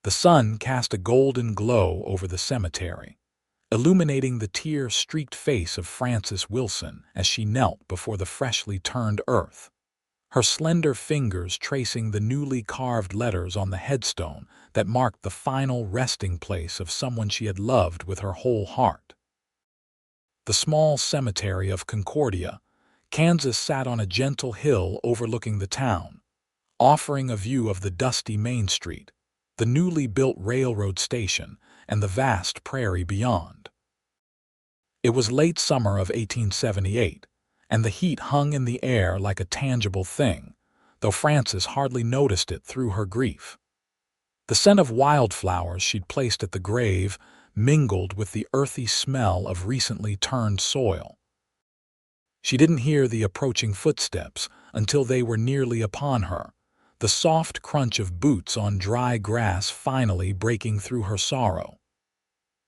The sun cast a golden glow over the cemetery, illuminating the tear-streaked face of Frances Wilson as she knelt before the freshly turned earth, her slender fingers tracing the newly carved letters on the headstone that marked the final resting place of someone she had loved with her whole heart. The small cemetery of Concordia, Kansas sat on a gentle hill overlooking the town, offering a view of the dusty Main Street, the newly built railroad station, and the vast prairie beyond. It was late summer of 1878, and the heat hung in the air like a tangible thing, though Frances hardly noticed it through her grief. The scent of wildflowers she'd placed at the grave mingled with the earthy smell of recently turned soil. She didn't hear the approaching footsteps until they were nearly upon her, the soft crunch of boots on dry grass finally breaking through her sorrow.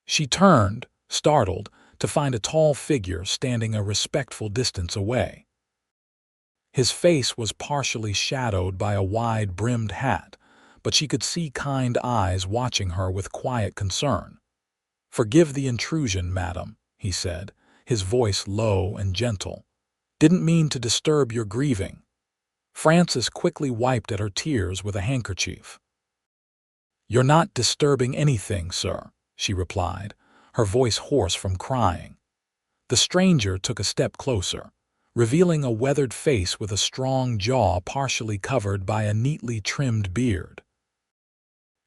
She turned, startled, to find a tall figure standing a respectful distance away. His face was partially shadowed by a wide-brimmed hat, but she could see kind eyes watching her with quiet concern. "Forgive the intrusion, madam," he said, his voice low and gentle. "Didn't mean to disturb your grieving." Frances quickly wiped at her tears with a handkerchief. "You're not disturbing anything, sir," she replied, her voice hoarse from crying. The stranger took a step closer, revealing a weathered face with a strong jaw partially covered by a neatly trimmed beard.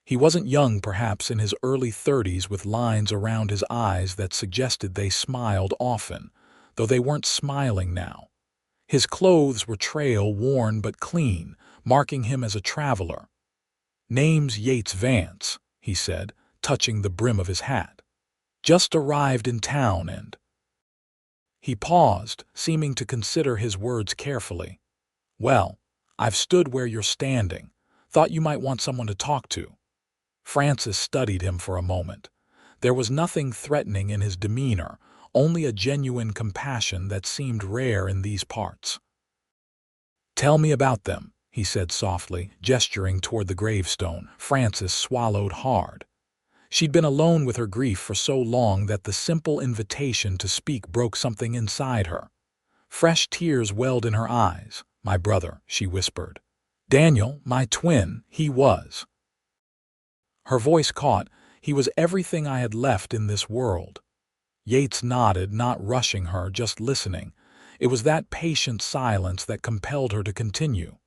He wasn't young, perhaps in his early 30s, with lines around his eyes that suggested they smiled often, though they weren't smiling now. His clothes were trail-worn but clean, marking him as a traveler. "Name's Yates Vance," he said, touching the brim of his hat. "Just arrived in town and—" He paused, seeming to consider his words carefully. "Well, I've stood where you're standing. Thought you might want someone to talk to." Frances studied him for a moment. There was nothing threatening in his demeanor, only a genuine compassion that seemed rare in these parts. "Tell me about them," he said softly, gesturing toward the gravestone. Frances swallowed hard. She'd been alone with her grief for so long that the simple invitation to speak broke something inside her. Fresh tears welled in her eyes. "My brother," she whispered. "Daniel, my twin, he was." Her voice caught. "He was everything I had left in this world." Yates nodded, not rushing her, just listening. It was that patient silence that compelled her to continue.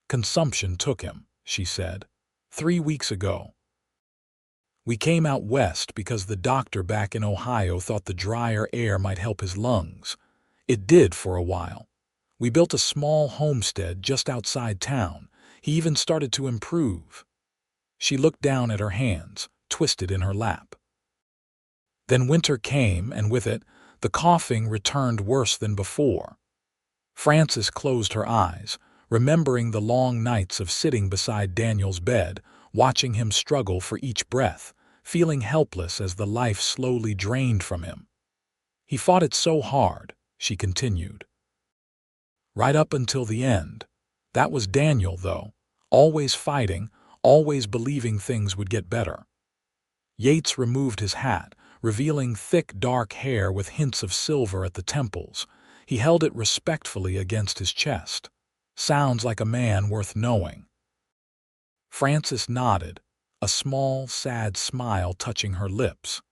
"Consumption took him," she said. 3 weeks ago. We came out west because the doctor back in Ohio thought the drier air might help his lungs. It did for a while. We built a small homestead just outside town. He even started to improve." She looked down at her hands, twisted in her lap. Then winter came, and with it, the coughing returned worse than before. Frances closed her eyes, remembering the long nights of sitting beside Daniel's bed, watching him struggle for each breath, feeling helpless as the life slowly drained from him. "He fought it so hard," she continued. "Right up until the end. That was Daniel, though. Always fighting, always believing things would get better." Yates removed his hat, revealing thick, dark hair with hints of silver at the temples. He held it respectfully against his chest. "Sounds like a man worth knowing." Frances nodded, a small, sad smile touching her lips.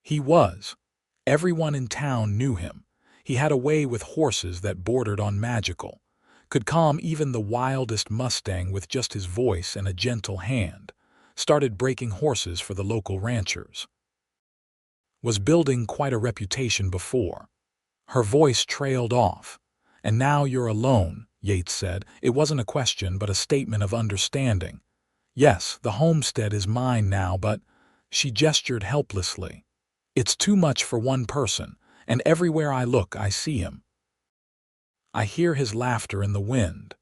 "He was. Everyone in town knew him. He had a way with horses that bordered on magical. Could calm even the wildest Mustang with just his voice and a gentle hand. Started breaking horses for the local ranchers. Was building quite a reputation before." Her voice trailed off. "And now you're alone," Yates said. It wasn't a question, but a statement of understanding. "Yes, the homestead is mine now, but—" She gestured helplessly. "It's too much for one person, and everywhere I look I see him. I hear his laughter in the wind.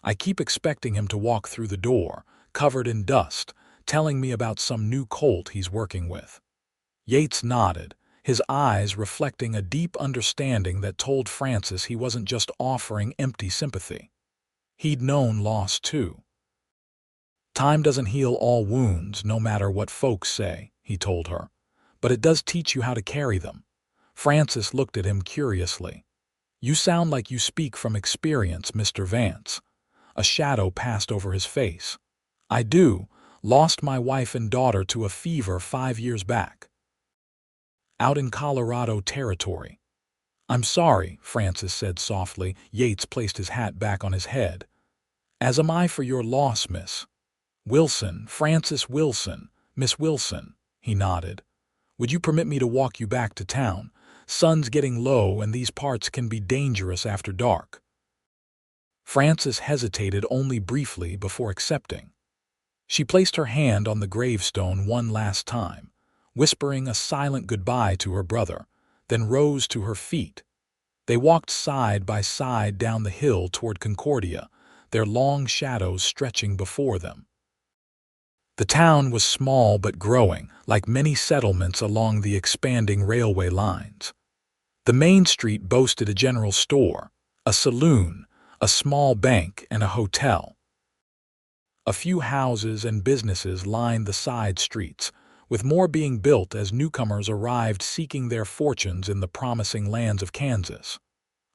I keep expecting him to walk through the door, covered in dust, telling me about some new colt he's working with." Yates nodded, his eyes reflecting a deep understanding that told Frances he wasn't just offering empty sympathy. He'd known loss too. Time doesn't heal all wounds, no matter what folks say, he told her. But it does teach you how to carry them. Frances looked at him curiously. You sound like you speak from experience, Mr. Vance. A shadow passed over his face. I do. Lost my wife and daughter to a fever 5 years back. Out in Colorado territory. I'm sorry, Frances said softly. Yates placed his hat back on his head. As am I for your loss, Miss Wilson, Frances Wilson, Miss Wilson, he nodded. Would you permit me to walk you back to town? Sun's getting low and these parts can be dangerous after dark. Frances hesitated only briefly before accepting. She placed her hand on the gravestone one last time, whispering a silent goodbye to her brother, then rose to her feet. They walked side by side down the hill toward Concordia, their long shadows stretching before them. The town was small but growing, like many settlements along the expanding railway lines. The main street boasted a general store, a saloon, a small bank, and a hotel. A few houses and businesses lined the side streets, with more being built as newcomers arrived seeking their fortunes in the promising lands of Kansas.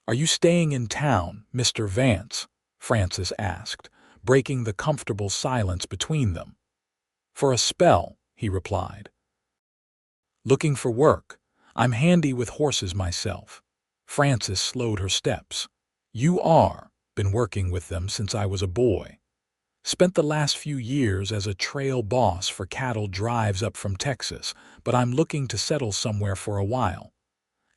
Are you staying in town, Mr. Vance? Frances asked, breaking the comfortable silence between them. For a spell, he replied. Looking for work. I'm handy with horses myself. Frances slowed her steps. You are. Been working with them since I was a boy. Spent the last few years as a trail boss for cattle drives up from Texas, but I'm looking to settle somewhere for a while.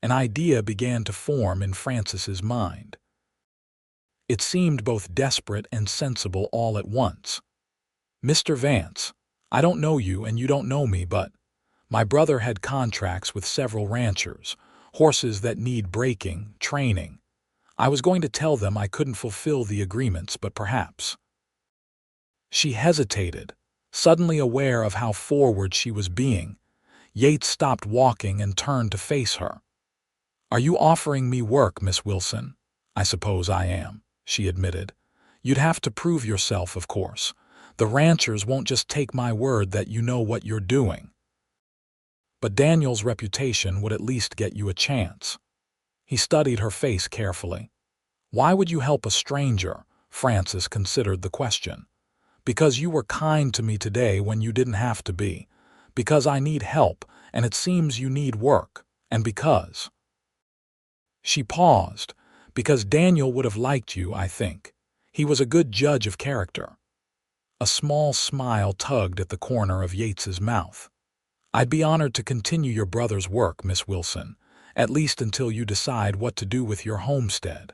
An idea began to form in Frances's mind. It seemed both desperate and sensible all at once. Mr. Vance, I don't know you and you don't know me, but my brother had contracts with several ranchers, horses that need breaking, training. I was going to tell them I couldn't fulfill the agreements, but perhaps. She hesitated, suddenly aware of how forward she was being. Yates stopped walking and turned to face her. Are you offering me work, Miss Wilson? I suppose I am, she admitted. You'd have to prove yourself, of course. The ranchers won't just take my word that you know what you're doing. But Daniel's reputation would at least get you a chance. He studied her face carefully. Why would you help a stranger? Frances considered the question. Because you were kind to me today when you didn't have to be. Because I need help, and it seems you need work. And because. She paused. Because Daniel would have liked you, I think. He was a good judge of character. A small smile tugged at the corner of Yates's mouth. I'd be honored to continue your brother's work, Miss Wilson, at least until you decide what to do with your homestead.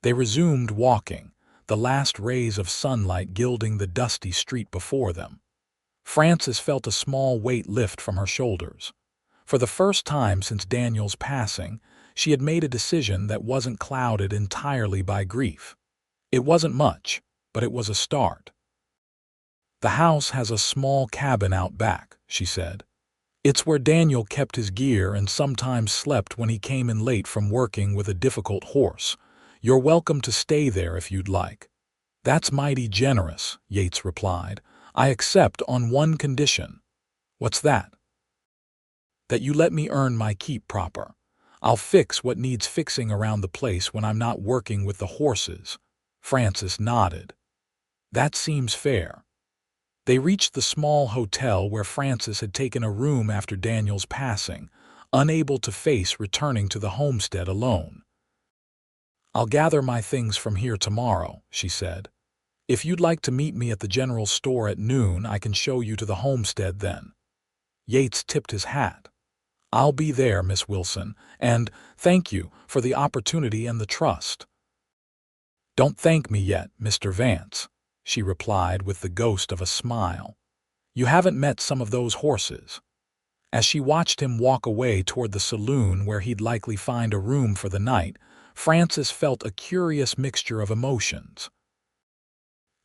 They resumed walking, the last rays of sunlight gilding the dusty street before them. Frances felt a small weight lift from her shoulders. For the first time since Daniel's passing, she had made a decision that wasn't clouded entirely by grief. It wasn't much, but it was a start. The house has a small cabin out back, she said. It's where Daniel kept his gear and sometimes slept when he came in late from working with a difficult horse. You're welcome to stay there if you'd like. That's mighty generous, Yates replied. I accept on one condition. What's that? That you let me earn my keep proper. I'll fix what needs fixing around the place when I'm not working with the horses. Frances nodded. That seems fair. They reached the small hotel where Frances had taken a room after Daniel's passing, unable to face returning to the homestead alone. I'll gather my things from here tomorrow, she said. If you'd like to meet me at the general store at noon, I can show you to the homestead then. Yates tipped his hat. I'll be there, Miss Wilson, and thank you for the opportunity and the trust. Don't thank me yet, Mr. Vance, she replied with the ghost of a smile. You haven't met some of those horses. As she watched him walk away toward the saloon where he'd likely find a room for the night, Frances felt a curious mixture of emotions.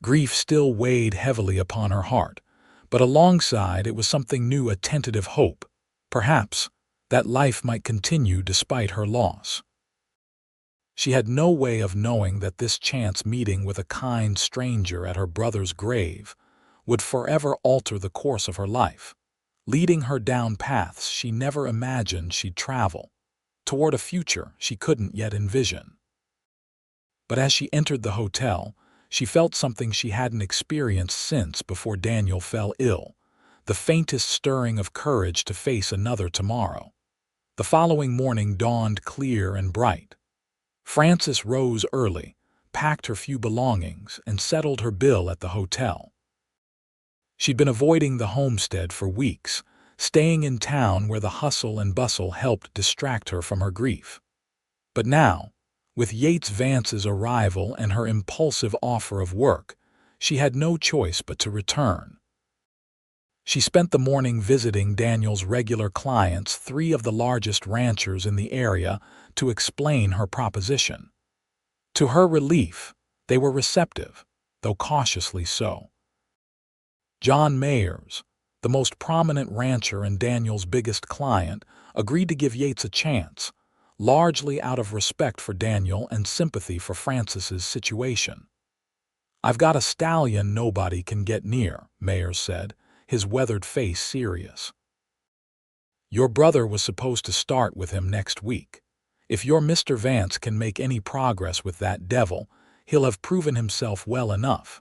Grief still weighed heavily upon her heart, but alongside it was something new, a tentative hope, perhaps, that life might continue despite her loss. She had no way of knowing that this chance meeting with a kind stranger at her brother's grave would forever alter the course of her life, leading her down paths she never imagined she'd travel, toward a future she couldn't yet envision. But as she entered the hotel, she felt something she hadn't experienced since before Daniel fell ill, the faintest stirring of courage to face another tomorrow. The following morning dawned clear and bright. Frances rose early, packed her few belongings, and settled her bill at the hotel. She'd been avoiding the homestead for weeks, staying in town where the hustle and bustle helped distract her from her grief. But now, with Yates Vance's arrival and her impulsive offer of work, she had no choice but to return. She spent the morning visiting Daniel's regular clients, 3 of the largest ranchers in the area, to explain her proposition. To her relief, they were receptive, though cautiously so. John Mayers, the most prominent rancher and Daniel's biggest client, agreed to give Yates a chance, largely out of respect for Daniel and sympathy for Frances's situation. "I've got a stallion nobody can get near," Mayers said, his weathered face serious. "Your brother was supposed to start with him next week. If your Mr. Vance can make any progress with that devil, he'll have proven himself well enough."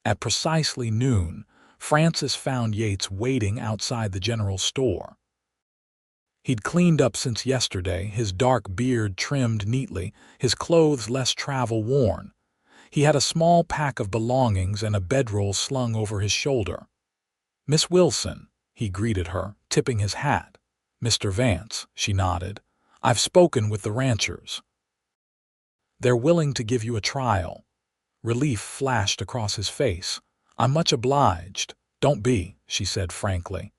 At precisely noon, Frances found Yates waiting outside the general store. He'd cleaned up since yesterday, his dark beard trimmed neatly, his clothes less travel-worn. He had a small pack of belongings and a bedroll slung over his shoulder. "Miss Wilson," he greeted her, tipping his hat. "Mr. Vance," she nodded. "I've spoken with the ranchers. They're willing to give you a trial." Relief flashed across his face. "I'm much obliged." "Don't be," she said frankly.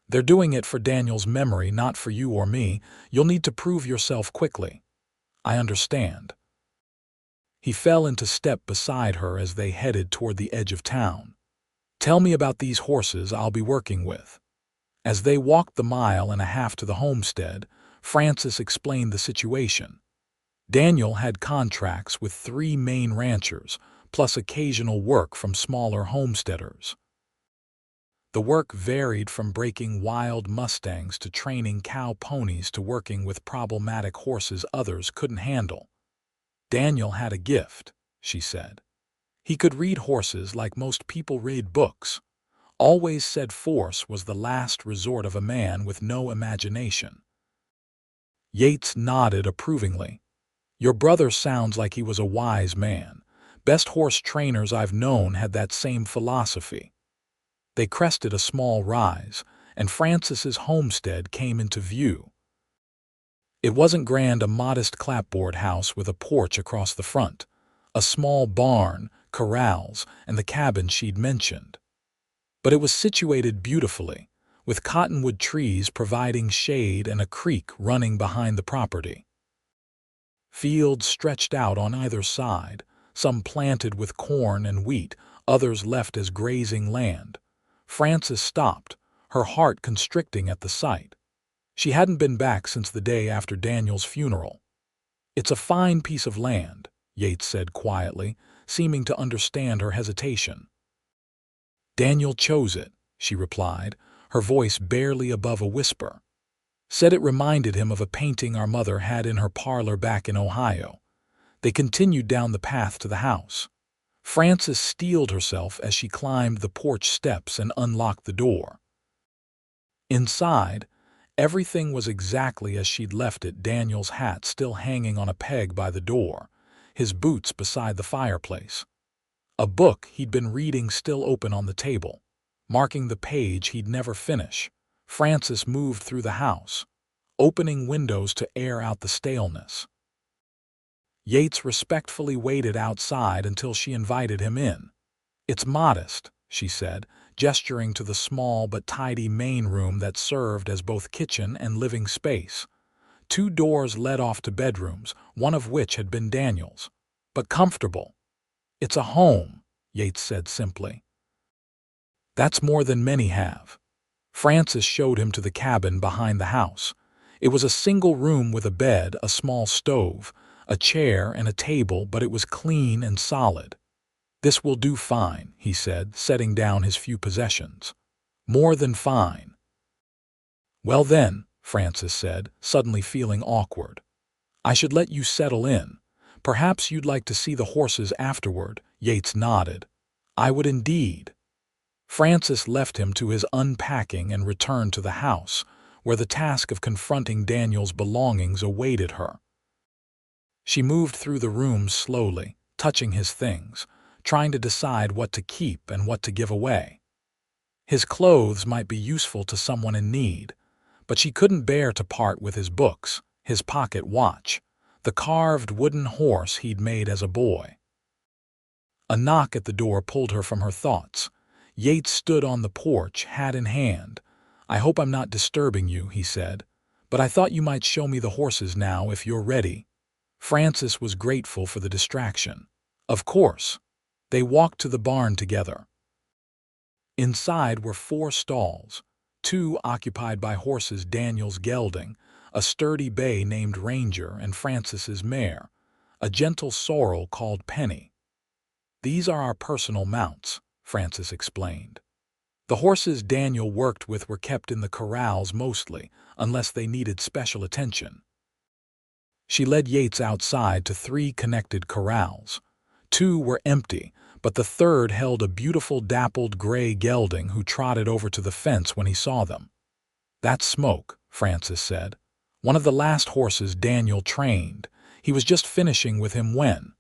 "They're doing it for Daniel's memory, not for you or me. You'll need to prove yourself quickly." "I understand." He fell into step beside her as they headed toward the edge of town. "Tell me about these horses I'll be working with." As they walked the 1.5 miles to the homestead, Frances explained the situation. Daniel had contracts with 3 main ranchers, plus occasional work from smaller homesteaders. The work varied from breaking wild mustangs to training cow ponies to working with problematic horses others couldn't handle. "Daniel had a gift," she said. "He could read horses like most people read books. Always said force was the last resort of a man with no imagination." Yates nodded approvingly. "Your brother sounds like he was a wise man. Best horse trainers I've known had that same philosophy." They crested a small rise, and Frances's homestead came into view. It wasn't grand, a modest clapboard house with a porch across the front, a small barn, corrals, and the cabin she'd mentioned. But it was situated beautifully, with cottonwood trees providing shade and a creek running behind the property. Fields stretched out on either side, some planted with corn and wheat, others left as grazing land. Frances stopped, her heart constricting at the sight. She hadn't been back since the day after Daniel's funeral. "It's a fine piece of land," Yates said quietly, seeming to understand her hesitation. "Daniel chose it," she replied, her voice barely above a whisper. "Said it reminded him of a painting our mother had in her parlor back in Ohio." They continued down the path to the house. Frances steeled herself as she climbed the porch steps and unlocked the door. Inside, everything was exactly as she'd left it, Daniel's hat still hanging on a peg by the door, his boots beside the fireplace. A book he'd been reading still open on the table, marking the page he'd never finish. Frances moved through the house, opening windows to air out the staleness. Yates respectfully waited outside until she invited him in. "It's modest," she said, gesturing to the small but tidy main room that served as both kitchen and living space. 2 doors led off to bedrooms, one of which had been Daniel's. "But comfortable." "It's a home," Yates said simply. "That's more than many have." Frances showed him to the cabin behind the house. It was a single room with a bed, a small stove, A chair and a table, but it was clean and solid. "This will do fine," he said, setting down his few possessions. "More than fine." "Well then," Francis said, suddenly feeling awkward, "I should let you settle in. Perhaps you'd like to see the horses afterward." Yates nodded. "I would indeed." Francis left him to his unpacking and returned to the house, where the task of confronting Daniel's belongings awaited her. She moved through the rooms slowly, touching his things, trying to decide what to keep and what to give away. His clothes might be useful to someone in need, but she couldn't bear to part with his books, his pocket watch, the carved wooden horse he'd made as a boy. A knock at the door pulled her from her thoughts. Yates stood on the porch, hat in hand. "I hope I'm not disturbing you," he said, "but I thought you might show me the horses now if you're ready." Francis was grateful for the distraction. Of course. They walked to the barn together. Inside were 4 stalls, 2 occupied by horses Daniel's gelding, a sturdy bay named Ranger, and Francis's mare, a gentle sorrel called Penny. "These are our personal mounts," Francis explained. "The horses Daniel worked with were kept in the corrals mostly, unless they needed special attention." She led Yates outside to 3 connected corrals. 2 were empty, but the third held a beautiful dappled gray gelding who trotted over to the fence when he saw them. "That's Smoke," Francis said. "One of the last horses Daniel trained. He was just finishing with him when—"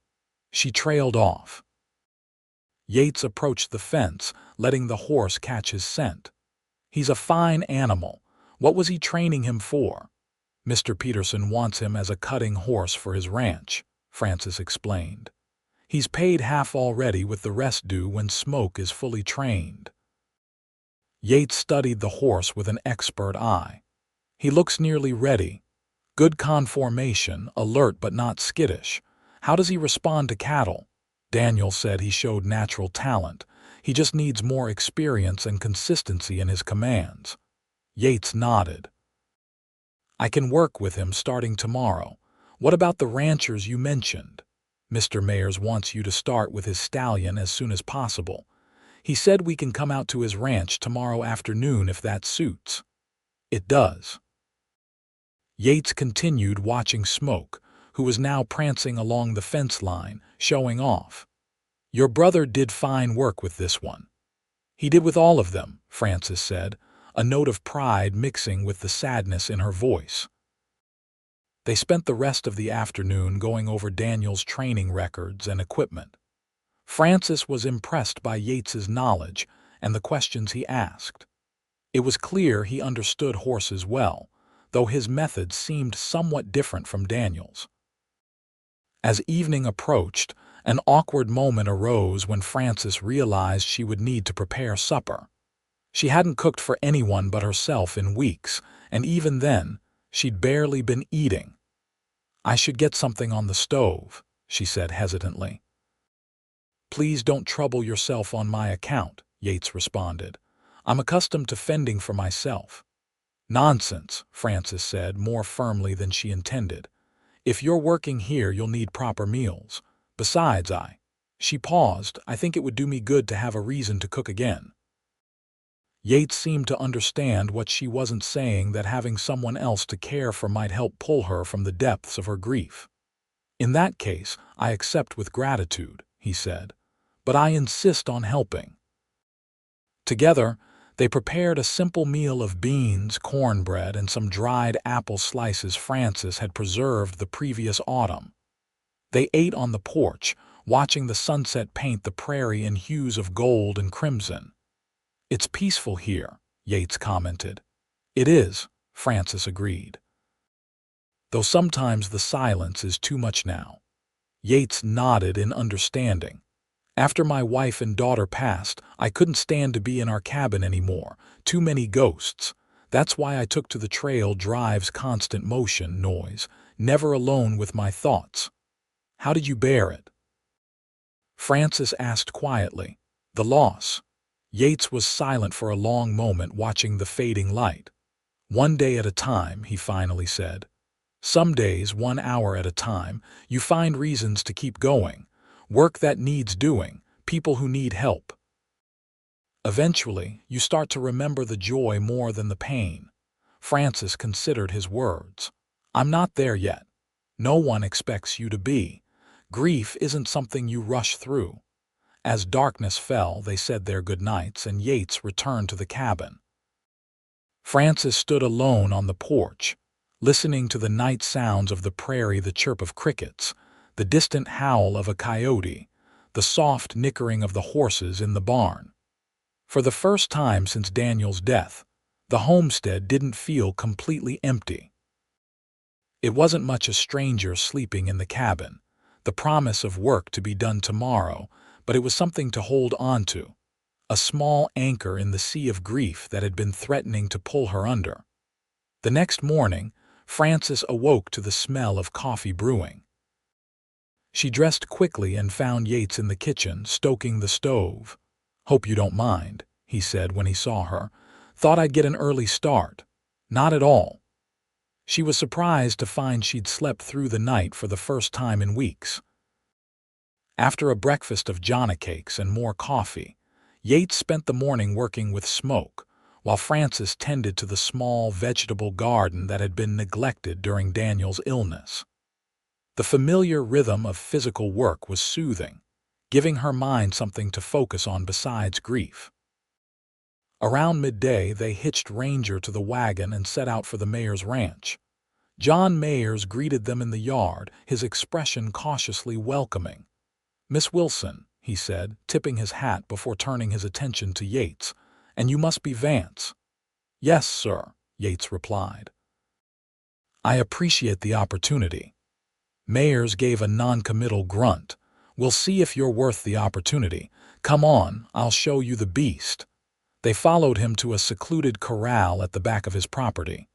She trailed off. Yates approached the fence, letting the horse catch his scent. "He's a fine animal. What was he training him for?" "Mr. Peterson wants him as a cutting horse for his ranch," Francis explained. "He's paid half already, with the rest due when Smoke is fully trained." Yates studied the horse with an expert eye. "He looks nearly ready. Good conformation, alert but not skittish. How does he respond to cattle?" "Daniel said he showed natural talent. He just needs more experience and consistency in his commands." Yates nodded. "I can work with him starting tomorrow. What about the ranchers you mentioned?" "Mr. Mayers wants you to start with his stallion as soon as possible. He said we can come out to his ranch tomorrow afternoon if that suits." "It does." Yates continued watching Smoke, who was now prancing along the fence line, showing off. "Your brother did fine work with this one." "He did with all of them," Francis said, a note of pride mixing with the sadness in her voice. They spent the rest of the afternoon going over Daniel's training records and equipment. Francis was impressed by Yates's knowledge and the questions he asked. It was clear he understood horses well, though his methods seemed somewhat different from Daniel's. As evening approached, an awkward moment arose when Francis realized she would need to prepare supper. She hadn't cooked for anyone but herself in weeks, and even then, she'd barely been eating. "I should get something on the stove," she said hesitantly. "Please don't trouble yourself on my account," Yates responded. "I'm accustomed to fending for myself." "Nonsense," Francis said more firmly than she intended. "If you're working here, you'll need proper meals. Besides, She paused. "I think it would do me good to have a reason to cook again." Yates seemed to understand what she wasn't saying, that having someone else to care for might help pull her from the depths of her grief. "In that case, I accept with gratitude," he said, "but I insist on helping." Together, they prepared a simple meal of beans, cornbread, and some dried apple slices Francis had preserved the previous autumn. They ate on the porch, watching the sunset paint the prairie in hues of gold and crimson. "It's peaceful here," Yates commented. "It is," Francis agreed. "Though sometimes the silence is too much now." Yates nodded in understanding. "After my wife and daughter passed, I couldn't stand to be in our cabin anymore. Too many ghosts. That's why I took to the trail. Drive's constant motion, noise, never alone with my thoughts." "How did you bear it?" Francis asked quietly. "The loss." Yates was silent for a long moment, watching the fading light. "One day at a time," he finally said. Some days, 1 hour at a time, you find reasons to keep going, work that needs doing, people who need help. Eventually, you start to remember the joy more than the pain. Francis considered his words. I'm not there yet. No one expects you to be. Grief isn't something you rush through. As darkness fell, they said their goodnights, and Yates returned to the cabin. Francis stood alone on the porch, listening to the night sounds of the prairie, the chirp of crickets, the distant howl of a coyote, the soft nickering of the horses in the barn. For the first time since Daniel's death, the homestead didn't feel completely empty. It wasn't much a stranger sleeping in the cabin, the promise of work to be done tomorrow, but it was something to hold on to, a small anchor in the sea of grief that had been threatening to pull her under. The next morning, Frances awoke to the smell of coffee brewing. She dressed quickly and found Yates in the kitchen, stoking the stove. "Hope you don't mind," he said when he saw her. "Thought I'd get an early start." "Not at all." She was surprised to find she'd slept through the night for the first time in weeks. After a breakfast of Jonna cakes and more coffee, Yates spent the morning working with Smoke, while Frances tended to the small vegetable garden that had been neglected during Daniel's illness. The familiar rhythm of physical work was soothing, giving her mind something to focus on besides grief. Around midday, they hitched Ranger to the wagon and set out for the mayor's ranch. John Mayers greeted them in the yard, his expression cautiously welcoming. "Miss Wilson," he said, tipping his hat before turning his attention to Yates, "and you must be Vance." "Yes, sir," Yates replied. "I appreciate the opportunity." Mayers gave a non-committal grunt. "We'll see if you're worth the opportunity. Come on, I'll show you the beast." They followed him to a secluded corral at the back of his property.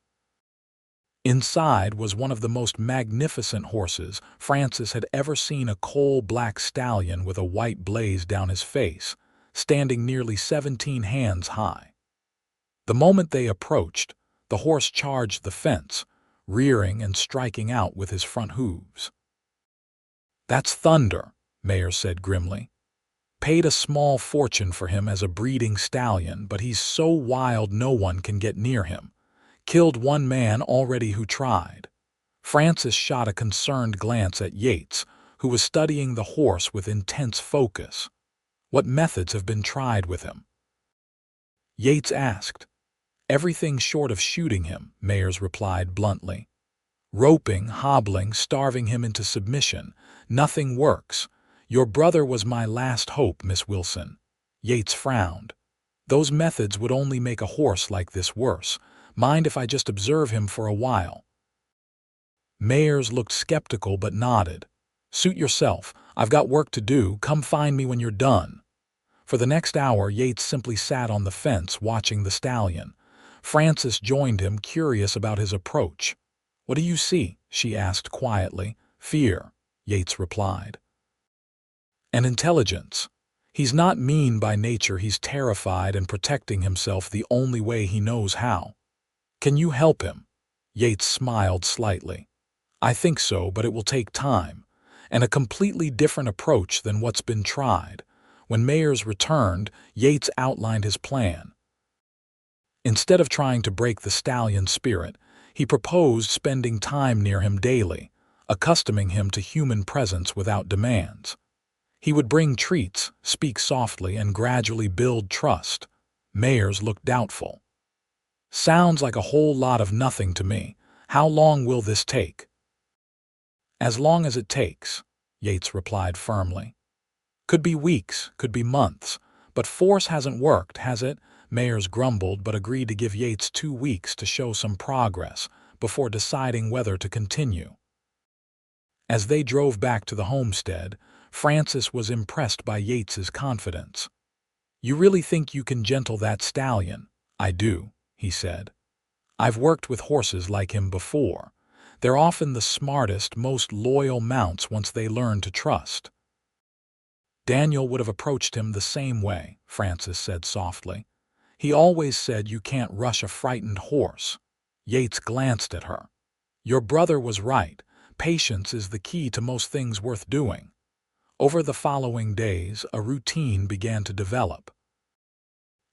Inside was one of the most magnificent horses Francis had ever seen, a coal-black stallion with a white blaze down his face, standing nearly 17 hands high. The moment they approached, the horse charged the fence, rearing and striking out with his front hooves. "That's Thunder," Mayer said grimly. "Paid a small fortune for him as a breeding stallion, but he's so wild no one can get near him. Killed one man already who tried." Francis shot a concerned glance at Yates, who was studying the horse with intense focus. "What methods have been tried with him?" Yates asked. "Everything short of shooting him," Mayers replied bluntly. "Roping, hobbling, starving him into submission. Nothing works. Your brother was my last hope, Miss Wilson." Yates frowned. "Those methods would only make a horse like this worse. Mind if I just observe him for a while?" Mayers looked skeptical but nodded. "Suit yourself. I've got work to do. Come find me when you're done." For the next hour, Yates simply sat on the fence watching the stallion. Frances joined him, curious about his approach. "What do you see?" she asked quietly. "Fear," Yates replied. "And intelligence. He's not mean by nature. He's terrified and protecting himself the only way he knows how." "Can you help him?" Yates smiled slightly. "I think so, but it will take time, and a completely different approach than what's been tried." When Mayers returned, Yates outlined his plan. Instead of trying to break the stallion's spirit, he proposed spending time near him daily, accustoming him to human presence without demands. He would bring treats, speak softly, and gradually build trust. Mayers looked doubtful. "Sounds like a whole lot of nothing to me. How long will this take?" "As long as it takes," Yates replied firmly. "Could be weeks, could be months, but force hasn't worked, has it?" Mayers grumbled but agreed to give Yates 2 weeks to show some progress before deciding whether to continue. As they drove back to the homestead, Francis was impressed by Yates's confidence. "You really think you can gentle that stallion?" "I do," he said. "I've worked with horses like him before. They're often the smartest, most loyal mounts once they learn to trust." "Daniel would have approached him the same way," Francis said softly. "He always said you can't rush a frightened horse." Yates glanced at her. Your brother was right. Patience is the key to most things worth doing. Over the following days, a routine began to develop.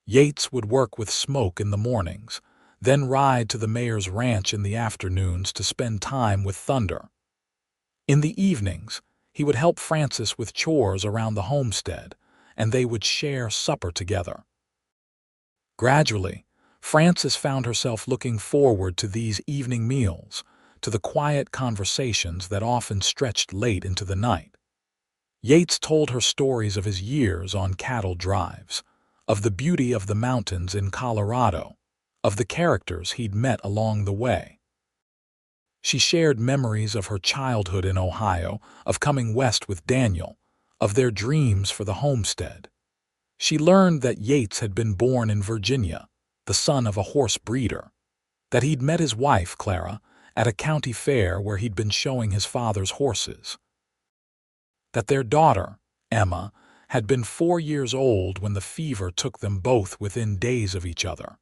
Yates would work with Smoke in the mornings, then ride to the mayor's ranch in the afternoons to spend time with Thunder. In the evenings, he would help Frances with chores around the homestead, and they would share supper together. Gradually, Frances found herself looking forward to these evening meals, to the quiet conversations that often stretched late into the night. Yates told her stories of his years on cattle drives, of the beauty of the mountains in Colorado, of the characters he'd met along the way. She shared memories of her childhood in Ohio, of coming west with Daniel, of their dreams for the homestead. She learned that Yates had been born in Virginia, the son of a horse breeder, that he'd met his wife, Clara, at a county fair where he'd been showing his father's horses, that their daughter, Emma, had been 4 years old when the fever took them both within days of each other,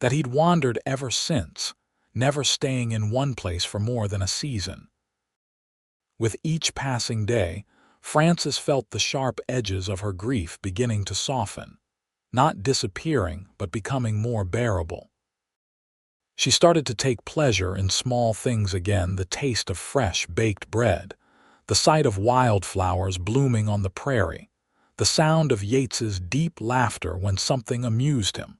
that he'd wandered ever since, never staying in one place for more than a season. With each passing day, Frances felt the sharp edges of her grief beginning to soften, not disappearing but becoming more bearable. She started to take pleasure in small things again, the taste of fresh baked bread, the sight of wildflowers blooming on the prairie, the sound of Yates's deep laughter when something amused him.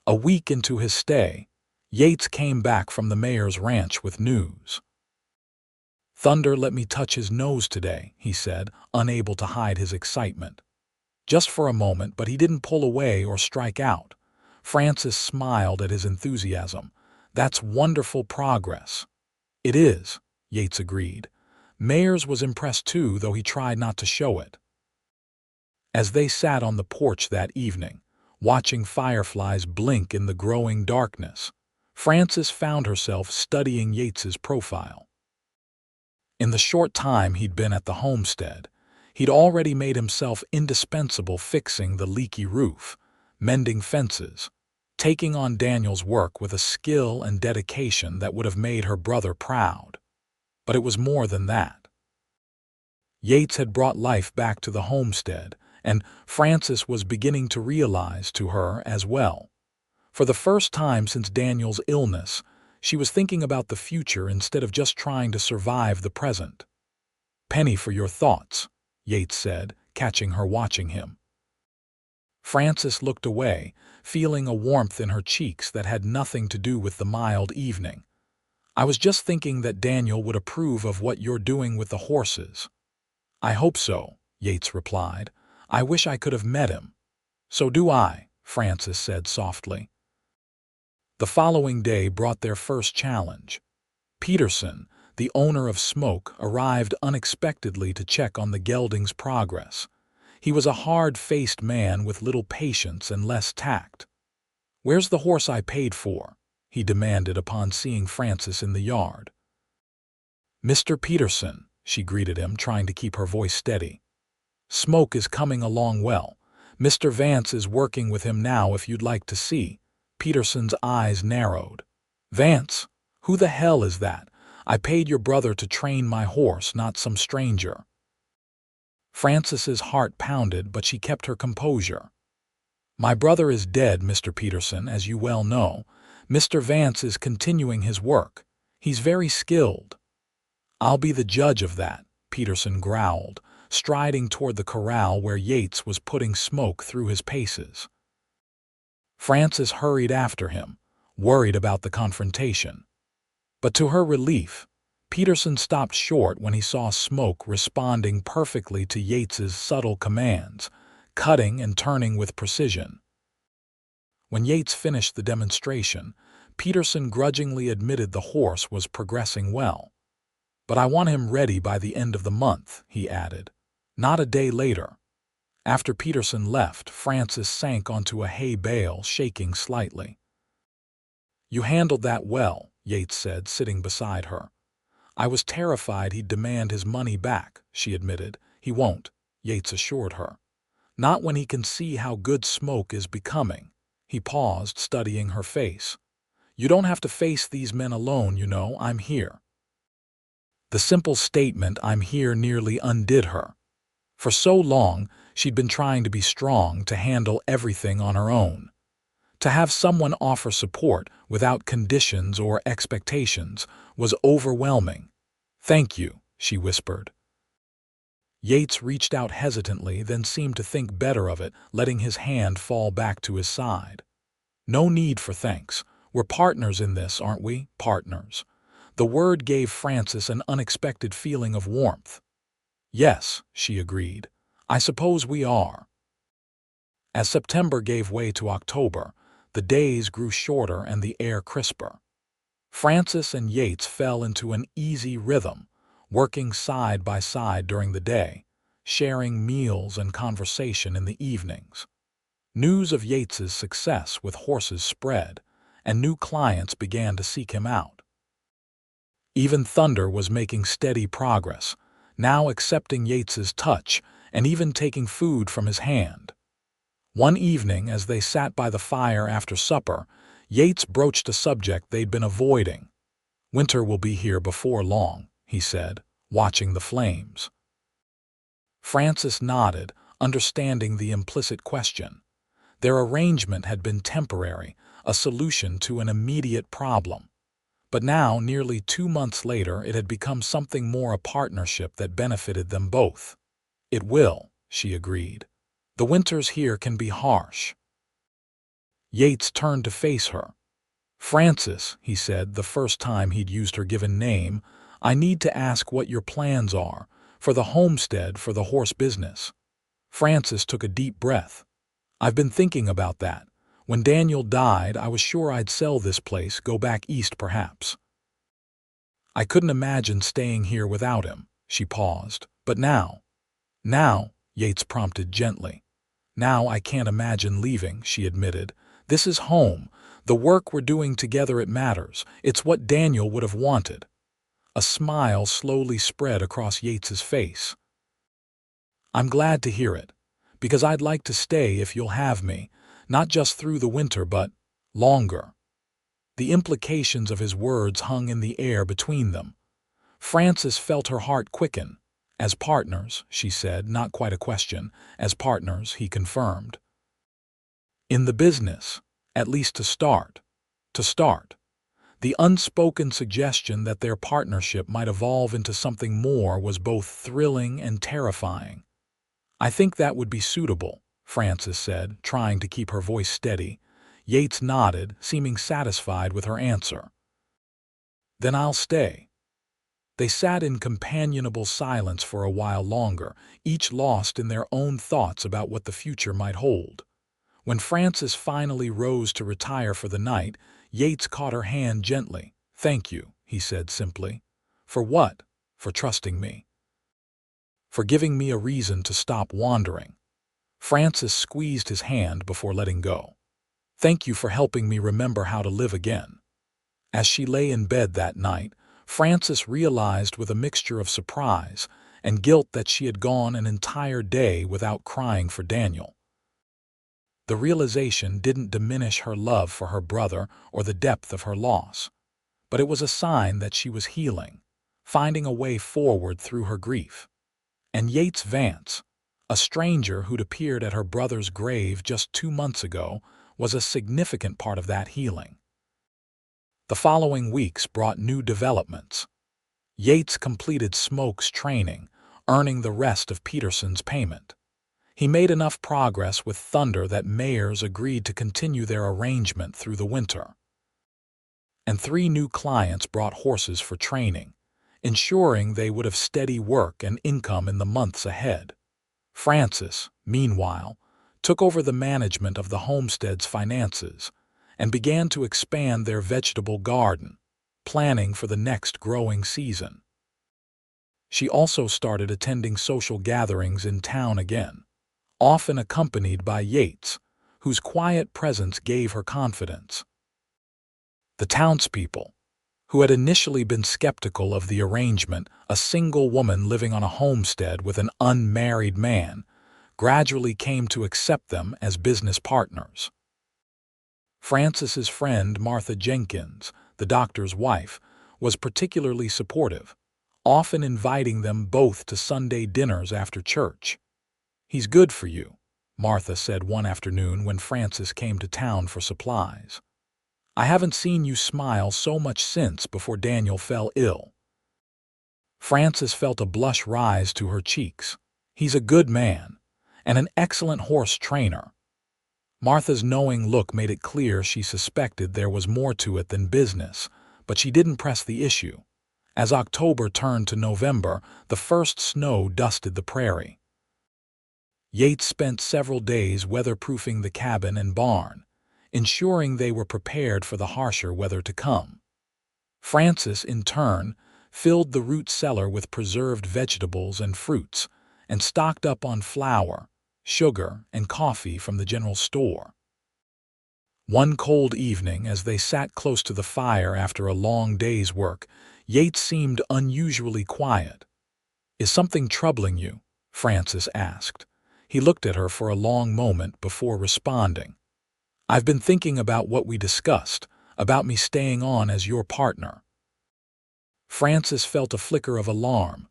A week into his stay, Yates came back from the mayor's ranch with news. "Thunder let me touch his nose today," he said, unable to hide his excitement. Just for a moment, but he didn't pull away or strike out. Frances smiled at his enthusiasm. "That's wonderful progress." "It is," Yates agreed. Mayers was impressed too, though he tried not to show it. As they sat on the porch that evening, watching fireflies blink in the growing darkness, Frances found herself studying Yates's profile. In the short time he'd been at the homestead, he'd already made himself indispensable, fixing the leaky roof, mending fences, taking on Daniel's work with a skill and dedication that would have made her brother proud. But it was more than that. Yates had brought life back to the homestead, and Frances was beginning to realize to her as well. For the first time since Daniel's illness, she was thinking about the future instead of just trying to survive the present. "Penny for your thoughts," Yates said, catching her watching him. Frances looked away, feeling a warmth in her cheeks that had nothing to do with the mild evening. "I was just thinking that Daniel would approve of what you're doing with the horses." "I hope so," Yates replied. "I wish I could have met him." "So do I," Frances said softly. The following day brought their first challenge. Peterson, the owner of Smoke, arrived unexpectedly to check on the gelding's progress. He was a hard-faced man with little patience and less tact. "Where's the horse I paid for?" he demanded upon seeing Frances in the yard. "Mr. Peterson," she greeted him, trying to keep her voice steady. "Smoke is coming along well. Mr. Vance is working with him now if you'd like to see." Peterson's eyes narrowed. "Vance? Who the hell is that? I paid your brother to train my horse, not some stranger." Frances's heart pounded, but she kept her composure. "My brother is dead, Mr. Peterson, as you well know. Mr. Vance is continuing his work. He's very skilled." "I'll be the judge of that," Peterson growled, striding toward the corral where Yates was putting Smoke through his paces. Frances hurried after him, worried about the confrontation. But to her relief, Peterson stopped short when he saw Smoke responding perfectly to Yates's subtle commands, cutting and turning with precision. When Yates finished the demonstration, Peterson grudgingly admitted the horse was progressing well. "But I want him ready by the end of the month," he added. "Not a day later." After Peterson left, Frances sank onto a hay bale, shaking slightly. "You handled that well," Yates said, sitting beside her. "I was terrified he'd demand his money back," she admitted. "He won't," Yates assured her. "Not when he can see how good Smoke is becoming." He paused, studying her face. You don't have to face these men alone, you know, I'm here. The simple statement, I'm here, nearly undid her. For so long, she'd been trying to be strong, to handle everything on her own. To have someone offer support without conditions or expectations was overwhelming. "Thank you," she whispered. Yates reached out hesitantly, then seemed to think better of it, letting his hand fall back to his side. "No need for thanks. We're partners in this, aren't we? Partners." The word gave Frances an unexpected feeling of warmth. "Yes," she agreed. "I suppose we are." As September gave way to October, the days grew shorter and the air crisper. Frances and Yates fell into an easy rhythm, working side by side during the day, sharing meals and conversation in the evenings. News of Yates's success with horses spread, and new clients began to seek him out. Even Thunder was making steady progress, now accepting Yates's touch and even taking food from his hand. One evening, as they sat by the fire after supper, Yates broached a subject they'd been avoiding. "Winter will be here before long," he said, watching the flames. Frances nodded, understanding the implicit question. Their arrangement had been temporary, a solution to an immediate problem. But now, nearly 2 months later, it had become something more, a partnership that benefited them both. "It will," she agreed. "The winters here can be harsh." Yates turned to face her. "Frances," he said, the first time he'd used her given name, "I need to ask what your plans are, for the homestead, for the horse business." Frances took a deep breath. "I've been thinking about that. When Daniel died, I was sure I'd sell this place, go back east perhaps. I couldn't imagine staying here without him." She paused. "But now—" "Now," Yates prompted gently. "Now I can't imagine leaving," she admitted. "This is home. The work we're doing together, it matters. It's what Daniel would have wanted." A smile slowly spread across Yates's face. "I'm glad to hear it, because I'd like to stay if you'll have me, not just through the winter, but longer." The implications of his words hung in the air between them. Frances felt her heart quicken. "As partners," she said, not quite a question. "As partners," he confirmed. "In the business, at least to start." To start. The unspoken suggestion that their partnership might evolve into something more was both thrilling and terrifying. "I think that would be suitable," Frances said, trying to keep her voice steady. Yates nodded, seeming satisfied with her answer. "Then I'll stay." They sat in companionable silence for a while longer, each lost in their own thoughts about what the future might hold. When Frances finally rose to retire for the night, Yates caught her hand gently. "Thank you," he said simply. "For what?" "For trusting me. For giving me a reason to stop wandering." Frances squeezed his hand before letting go. "Thank you for helping me remember how to live again." As she lay in bed that night, Frances realized with a mixture of surprise and guilt that she had gone an entire day without crying for Daniel. The realization didn't diminish her love for her brother or the depth of her loss, but it was a sign that she was healing, finding a way forward through her grief. And Yates Vance, a stranger who'd appeared at her brother's grave just 2 months ago, was a significant part of that healing. The following weeks brought new developments. Yates completed Smoke's training, earning the rest of Peterson's payment. He made enough progress with Thunder that Mayers agreed to continue their arrangement through the winter. And 3 new clients brought horses for training, ensuring they would have steady work and income in the months ahead. Frances, meanwhile, took over the management of the homestead's finances and began to expand their vegetable garden, planning for the next growing season. She also started attending social gatherings in town again, often accompanied by Yates, whose quiet presence gave her confidence. The townspeople, who had initially been skeptical of the arrangement, a single woman living on a homestead with an unmarried man, gradually came to accept them as business partners. Francis's friend Martha Jenkins, the doctor's wife, was particularly supportive, often inviting them both to Sunday dinners after church. "He's good for you," Martha said one afternoon when Francis came to town for supplies. "I haven't seen you smile so much since before Daniel fell ill." Francis felt a blush rise to her cheeks. "He's a good man, and an excellent horse trainer." Martha's knowing look made it clear she suspected there was more to it than business, but she didn't press the issue. As October turned to November, the first snow dusted the prairie. Yates spent several days weatherproofing the cabin and barn, ensuring they were prepared for the harsher weather to come. Francis, in turn, filled the root cellar with preserved vegetables and fruits, and stocked up on flour, sugar, and coffee from the general store. One cold evening, as they sat close to the fire after a long day's work, Yates seemed unusually quiet. "Is something troubling you?" Francis asked. He looked at her for a long moment before responding. "I've been thinking about what we discussed, about me staying on as your partner." Francis felt a flicker of alarm.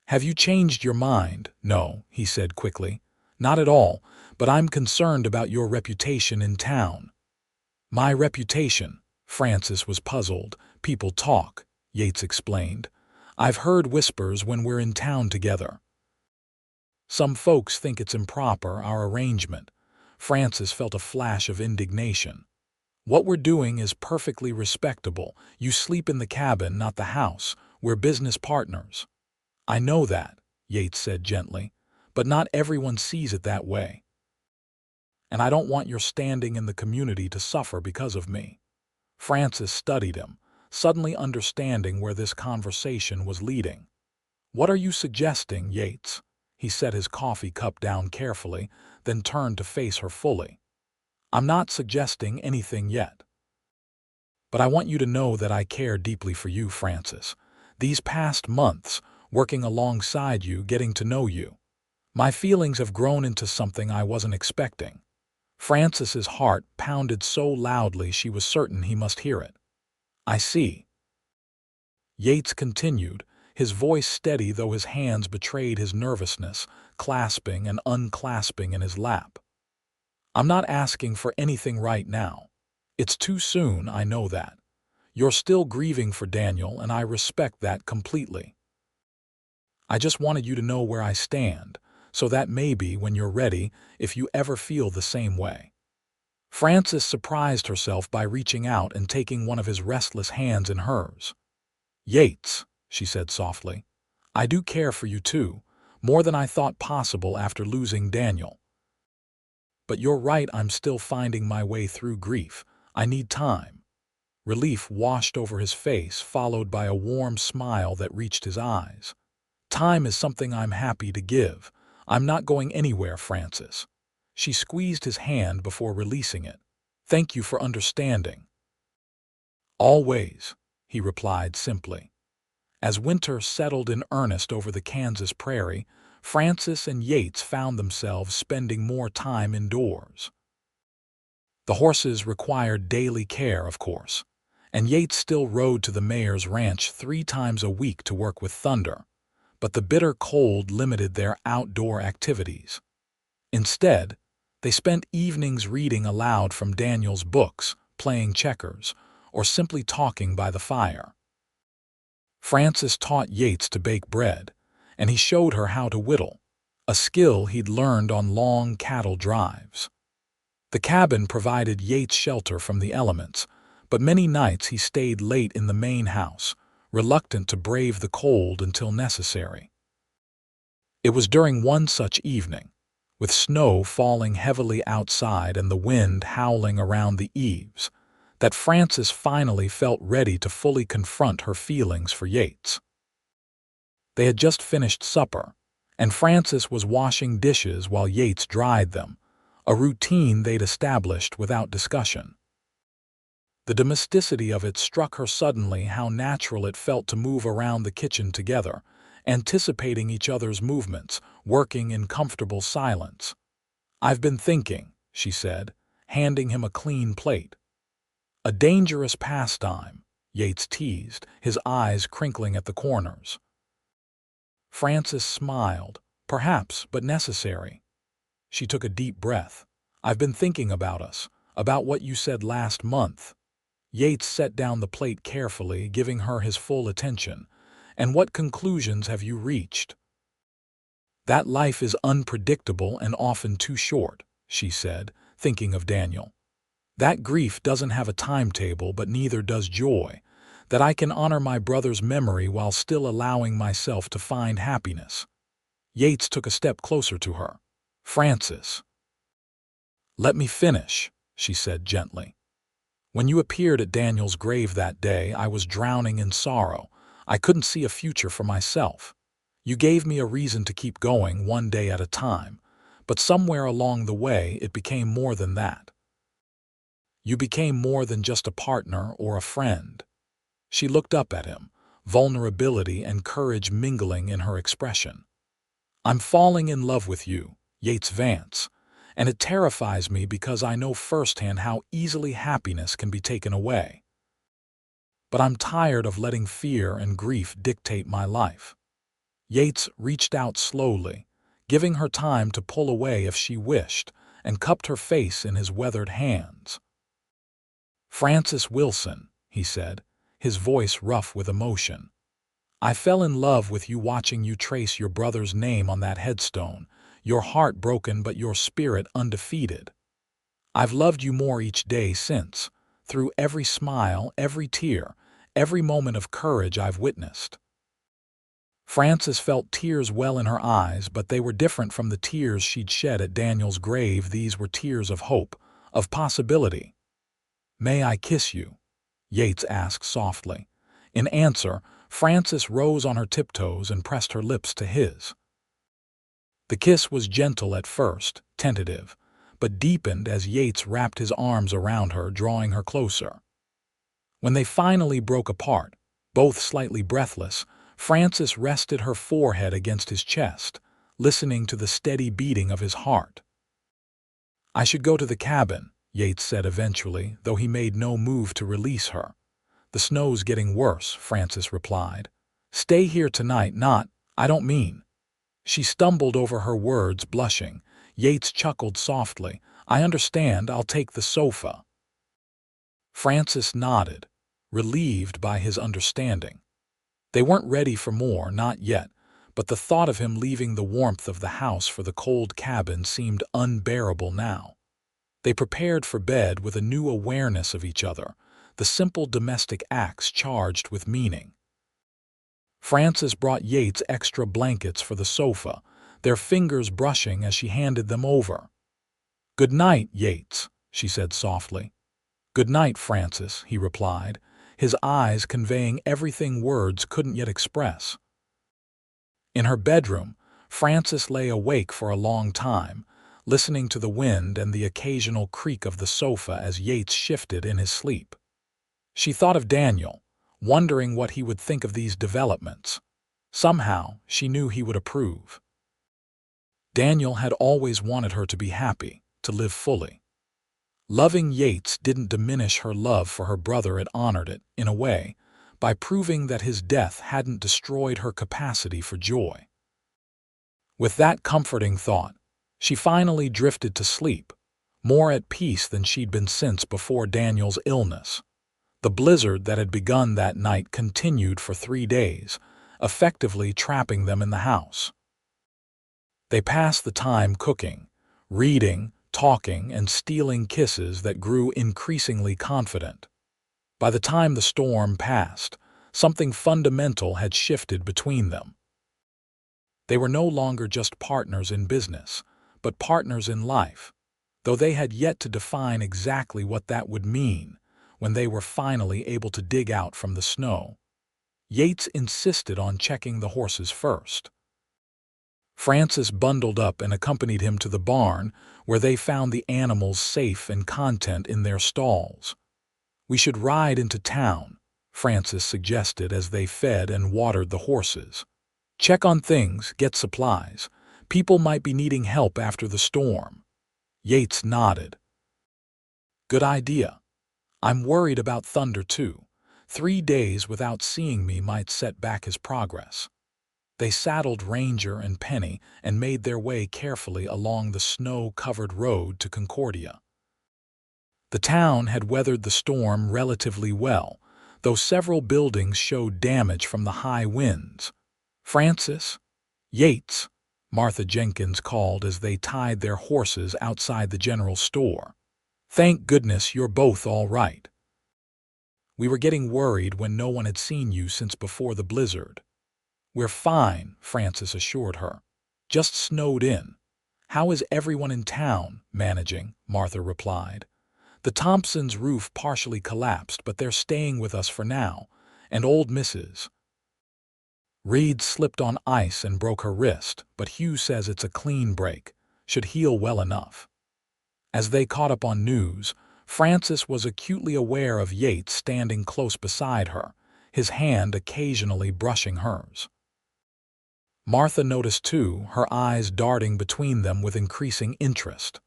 "Have you changed your mind?" "No," he said quickly. "Not at all, but I'm concerned about your reputation in town." "My reputation?" Francis was puzzled. "People talk," Yates explained. "I've heard whispers when we're in town together. Some folks think it's improper, our arrangement." Francis felt a flash of indignation. "What we're doing is perfectly respectable. You sleep in the cabin, not the house. We're business partners." "I know that," Yates said gently, "but not everyone sees it that way. And I don't want your standing in the community to suffer because of me." Francis studied him, suddenly understanding where this conversation was leading. "What are you suggesting, Yates?" He set his coffee cup down carefully, then turned to face her fully. "I'm not suggesting anything yet. But I want you to know that I care deeply for you, Francis. These past months, working alongside you, getting to know you, my feelings have grown into something I wasn't expecting." Francis's heart pounded so loudly she was certain he must hear it. "I see." Yates continued, his voice steady though his hands betrayed his nervousness, clasping and unclasping in his lap. "I'm not asking for anything right now. It's too soon, I know that. You're still grieving for Daniel, and I respect that completely. I just wanted you to know where I stand, so that maybe, when you're ready, if you ever feel the same way." Frances surprised herself by reaching out and taking one of his restless hands in hers. "Yates," she said softly, "I do care for you too, more than I thought possible after losing Daniel. But you're right, I'm still finding my way through grief. I need time." Relief washed over his face, followed by a warm smile that reached his eyes. "Time is something I'm happy to give. I'm not going anywhere, Francis." She squeezed his hand before releasing it. "Thank you for understanding." "Always," he replied simply. As winter settled in earnest over the Kansas prairie, Francis and Yates found themselves spending more time indoors. The horses required daily care, of course, and Yates still rode to the mayor's ranch 3 times a week to work with Thunder, but the bitter cold limited their outdoor activities. Instead, they spent evenings reading aloud from Daniel's books, playing checkers, or simply talking by the fire. Francis taught Yates to bake bread, and he showed her how to whittle, a skill he'd learned on long cattle drives. The cabin provided Yates shelter from the elements, but many nights he stayed late in the main house, reluctant to brave the cold until necessary. It was during one such evening, with snow falling heavily outside and the wind howling around the eaves, that Frances finally felt ready to fully confront her feelings for Yates. They had just finished supper, and Frances was washing dishes while Yates dried them, a routine they'd established without discussion. The domesticity of it struck her suddenly, how natural it felt to move around the kitchen together, anticipating each other's movements, working in comfortable silence. "I've been thinking," she said, handing him a clean plate. A dangerous pastime, Yates teased, his eyes crinkling at the corners. Frances smiled. Perhaps, but necessary. She took a deep breath. I've been thinking about us, about what you said last month. Yates set down the plate carefully, giving her his full attention. And what conclusions have you reached? That life is unpredictable and often too short, she said, thinking of Daniel. That grief doesn't have a timetable, but neither does joy. That I can honor my brother's memory while still allowing myself to find happiness. Yates took a step closer to her. Frances. Let me finish, she said gently. When you appeared at Daniel's grave that day, I was drowning in sorrow. I couldn't see a future for myself. You gave me a reason to keep going one day at a time, but somewhere along the way it became more than that. You became more than just a partner or a friend. She looked up at him, vulnerability and courage mingling in her expression. I'm falling in love with you, Yates Vance, and it terrifies me because I know firsthand how easily happiness can be taken away. But I'm tired of letting fear and grief dictate my life. Yates reached out slowly, giving her time to pull away if she wished, and cupped her face in his weathered hands. Frances Wilson, he said, his voice rough with emotion. I fell in love with you watching you trace your brother's name on that headstone, your heart broken but your spirit undefeated. I've loved you more each day since, through every smile, every tear, every moment of courage I've witnessed. Frances felt tears well in her eyes, but they were different from the tears she'd shed at Daniel's grave. These were tears of hope, of possibility. May I kiss you? Yates asked softly. In answer, Frances rose on her tiptoes and pressed her lips to his. The kiss was gentle at first, tentative, but deepened as Yates wrapped his arms around her, drawing her closer. When they finally broke apart, both slightly breathless, Frances rested her forehead against his chest, listening to the steady beating of his heart. I should go to the cabin, Yates said eventually, though he made no move to release her. The snow's getting worse, Frances replied. Stay here tonight, I don't mean. She stumbled over her words, blushing. Yates chuckled softly. I understand, I'll take the sofa. Frances nodded, relieved by his understanding. They weren't ready for more, not yet, but the thought of him leaving the warmth of the house for the cold cabin seemed unbearable now. They prepared for bed with a new awareness of each other, the simple domestic acts charged with meaning. Frances brought Yates extra blankets for the sofa, their fingers brushing as she handed them over. Good night, Yates, she said softly. Good night, Frances, he replied, his eyes conveying everything words couldn't yet express. In her bedroom, Frances lay awake for a long time, listening to the wind and the occasional creak of the sofa as Yates shifted in his sleep. She thought of Daniel, wondering what he would think of these developments. Somehow, she knew he would approve. Daniel had always wanted her to be happy, to live fully. Loving Yates didn't diminish her love for her brother, it honored it, in a way, by proving that his death hadn't destroyed her capacity for joy. With that comforting thought, she finally drifted to sleep, more at peace than she'd been since before Daniel's illness. The blizzard that had begun that night continued for 3 days, effectively trapping them in the house. They passed the time cooking, reading, talking, and stealing kisses that grew increasingly confident. By the time the storm passed, something fundamental had shifted between them. They were no longer just partners in business, but partners in life, though they had yet to define exactly what that would mean. When they were finally able to dig out from the snow, Yates insisted on checking the horses first. Frances bundled up and accompanied him to the barn, where they found the animals safe and content in their stalls. We should ride into town, Frances suggested as they fed and watered the horses. Check on things, get supplies. People might be needing help after the storm. Yates nodded. Good idea. I'm worried about Thunder, too. 3 days without seeing me might set back his progress. They saddled Ranger and Penny and made their way carefully along the snow-covered road to Concordia. The town had weathered the storm relatively well, though several buildings showed damage from the high winds. "Francis? Yates?" Martha Jenkins called as they tied their horses outside the general store. "Thank goodness you're both all right. We were getting worried when no one had seen you since before the blizzard." "We're fine," Francis assured her. "Just snowed in." "How is everyone in town managing?" Martha replied. "The Thompsons' roof partially collapsed, but they're staying with us for now, and old Mrs. Reed slipped on ice and broke her wrist, but Hugh says it's a clean break, should heal well enough." As they caught up on news, Frances was acutely aware of Yates standing close beside her, his hand occasionally brushing hers. Martha noticed too, her eyes darting between them with increasing interest.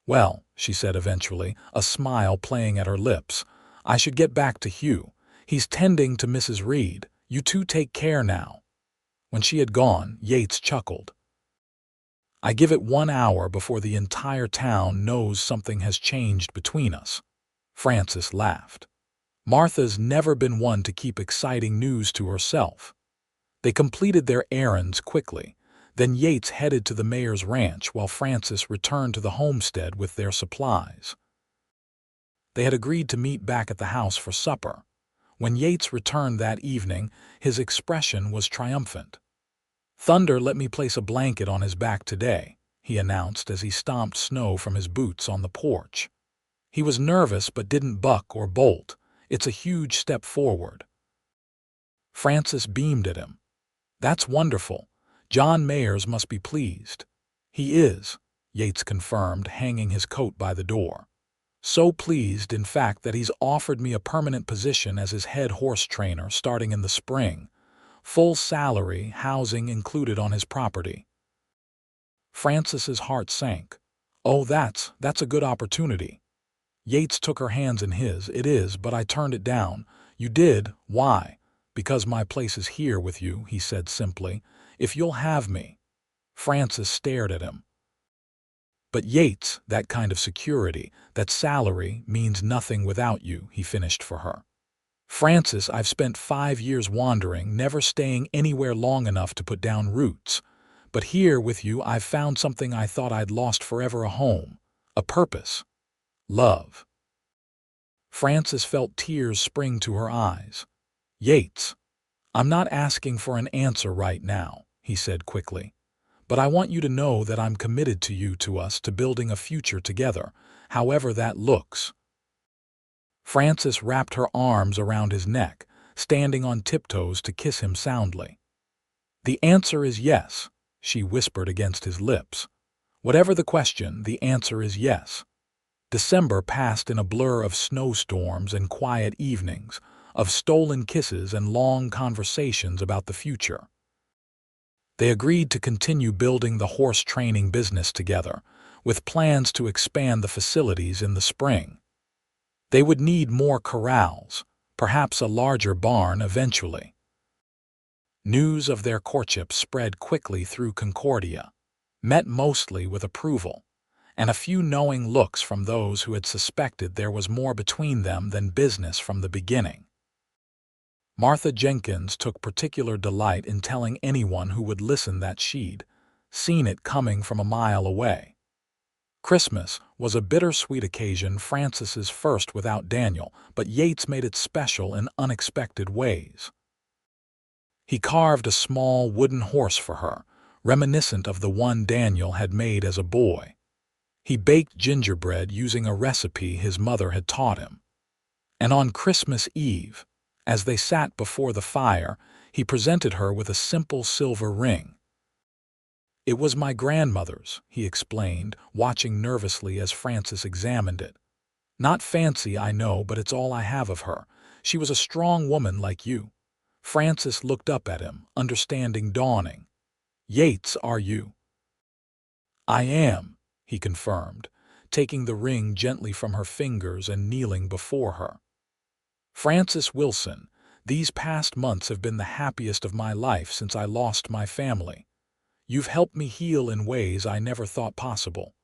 "Well," she said eventually, a smile playing at her lips, "I should get back to Hugh. He's tending to Mrs. Reed. You two take care now." When she had gone, Yates chuckled. "I give it 1 hour before the entire town knows something has changed between us." Frances laughed. Martha's never been one to keep exciting news to herself. They completed their errands quickly. Then Yates headed to the mayor's ranch while Frances returned to the homestead with their supplies. They had agreed to meet back at the house for supper. When Yates returned that evening, his expression was triumphant. "Thunder let me place a blanket on his back today," he announced as he stomped snow from his boots on the porch. "He was nervous but didn't buck or bolt. It's a huge step forward." Frances beamed at him. "That's wonderful. John Mayers must be pleased." "He is," Yates confirmed, hanging his coat by the door. "So pleased, in fact, that he's offered me a permanent position as his head horse trainer starting in the spring. Full salary, housing included on his property." Frances's heart sank. "Oh, that's a good opportunity." Yates took her hands in his. "It is, but I turned it down." "You did? Why?" "Because my place is here with you," he said simply. "If you'll have me." Frances stared at him. "But Yates, that kind of security, that salary, means nothing without you," he finished for her. "Frances, I've spent 5 years wandering, never staying anywhere long enough to put down roots. But here with you I've found something I thought I'd lost forever, a home, a purpose, love." Frances felt tears spring to her eyes. "Yates, I'm not asking for an answer right now," he said quickly. "But I want you to know that I'm committed to you, to us, to building a future together, however that looks." Frances wrapped her arms around his neck, standing on tiptoes to kiss him soundly. "The answer is yes," she whispered against his lips. "Whatever the question, the answer is yes." December passed in a blur of snowstorms and quiet evenings, of stolen kisses and long conversations about the future. They agreed to continue building the horse training business together, with plans to expand the facilities in the spring. They would need more corrals, perhaps a larger barn eventually. News of their courtship spread quickly through Concordia, met mostly with approval, and a few knowing looks from those who had suspected there was more between them than business from the beginning. Martha Jenkins took particular delight in telling anyone who would listen that she'd seen it coming from a mile away. Christmas was a bittersweet occasion, Frances's first without Daniel, but Yates made it special in unexpected ways. He carved a small wooden horse for her, reminiscent of the one Daniel had made as a boy. He baked gingerbread using a recipe his mother had taught him. And on Christmas Eve, as they sat before the fire, he presented her with a simple silver ring. "It was my grandmother's," he explained, watching nervously as Frances examined it. "Not fancy, I know, but it's all I have of her. She was a strong woman like you." Frances looked up at him, understanding dawning. "Yates, are you?" "I am," he confirmed. taking the ring gently from her fingers and kneeling before her. "Frances Wilson, these past months have been the happiest of my life since I lost my family. You've helped me heal in ways I never thought possible.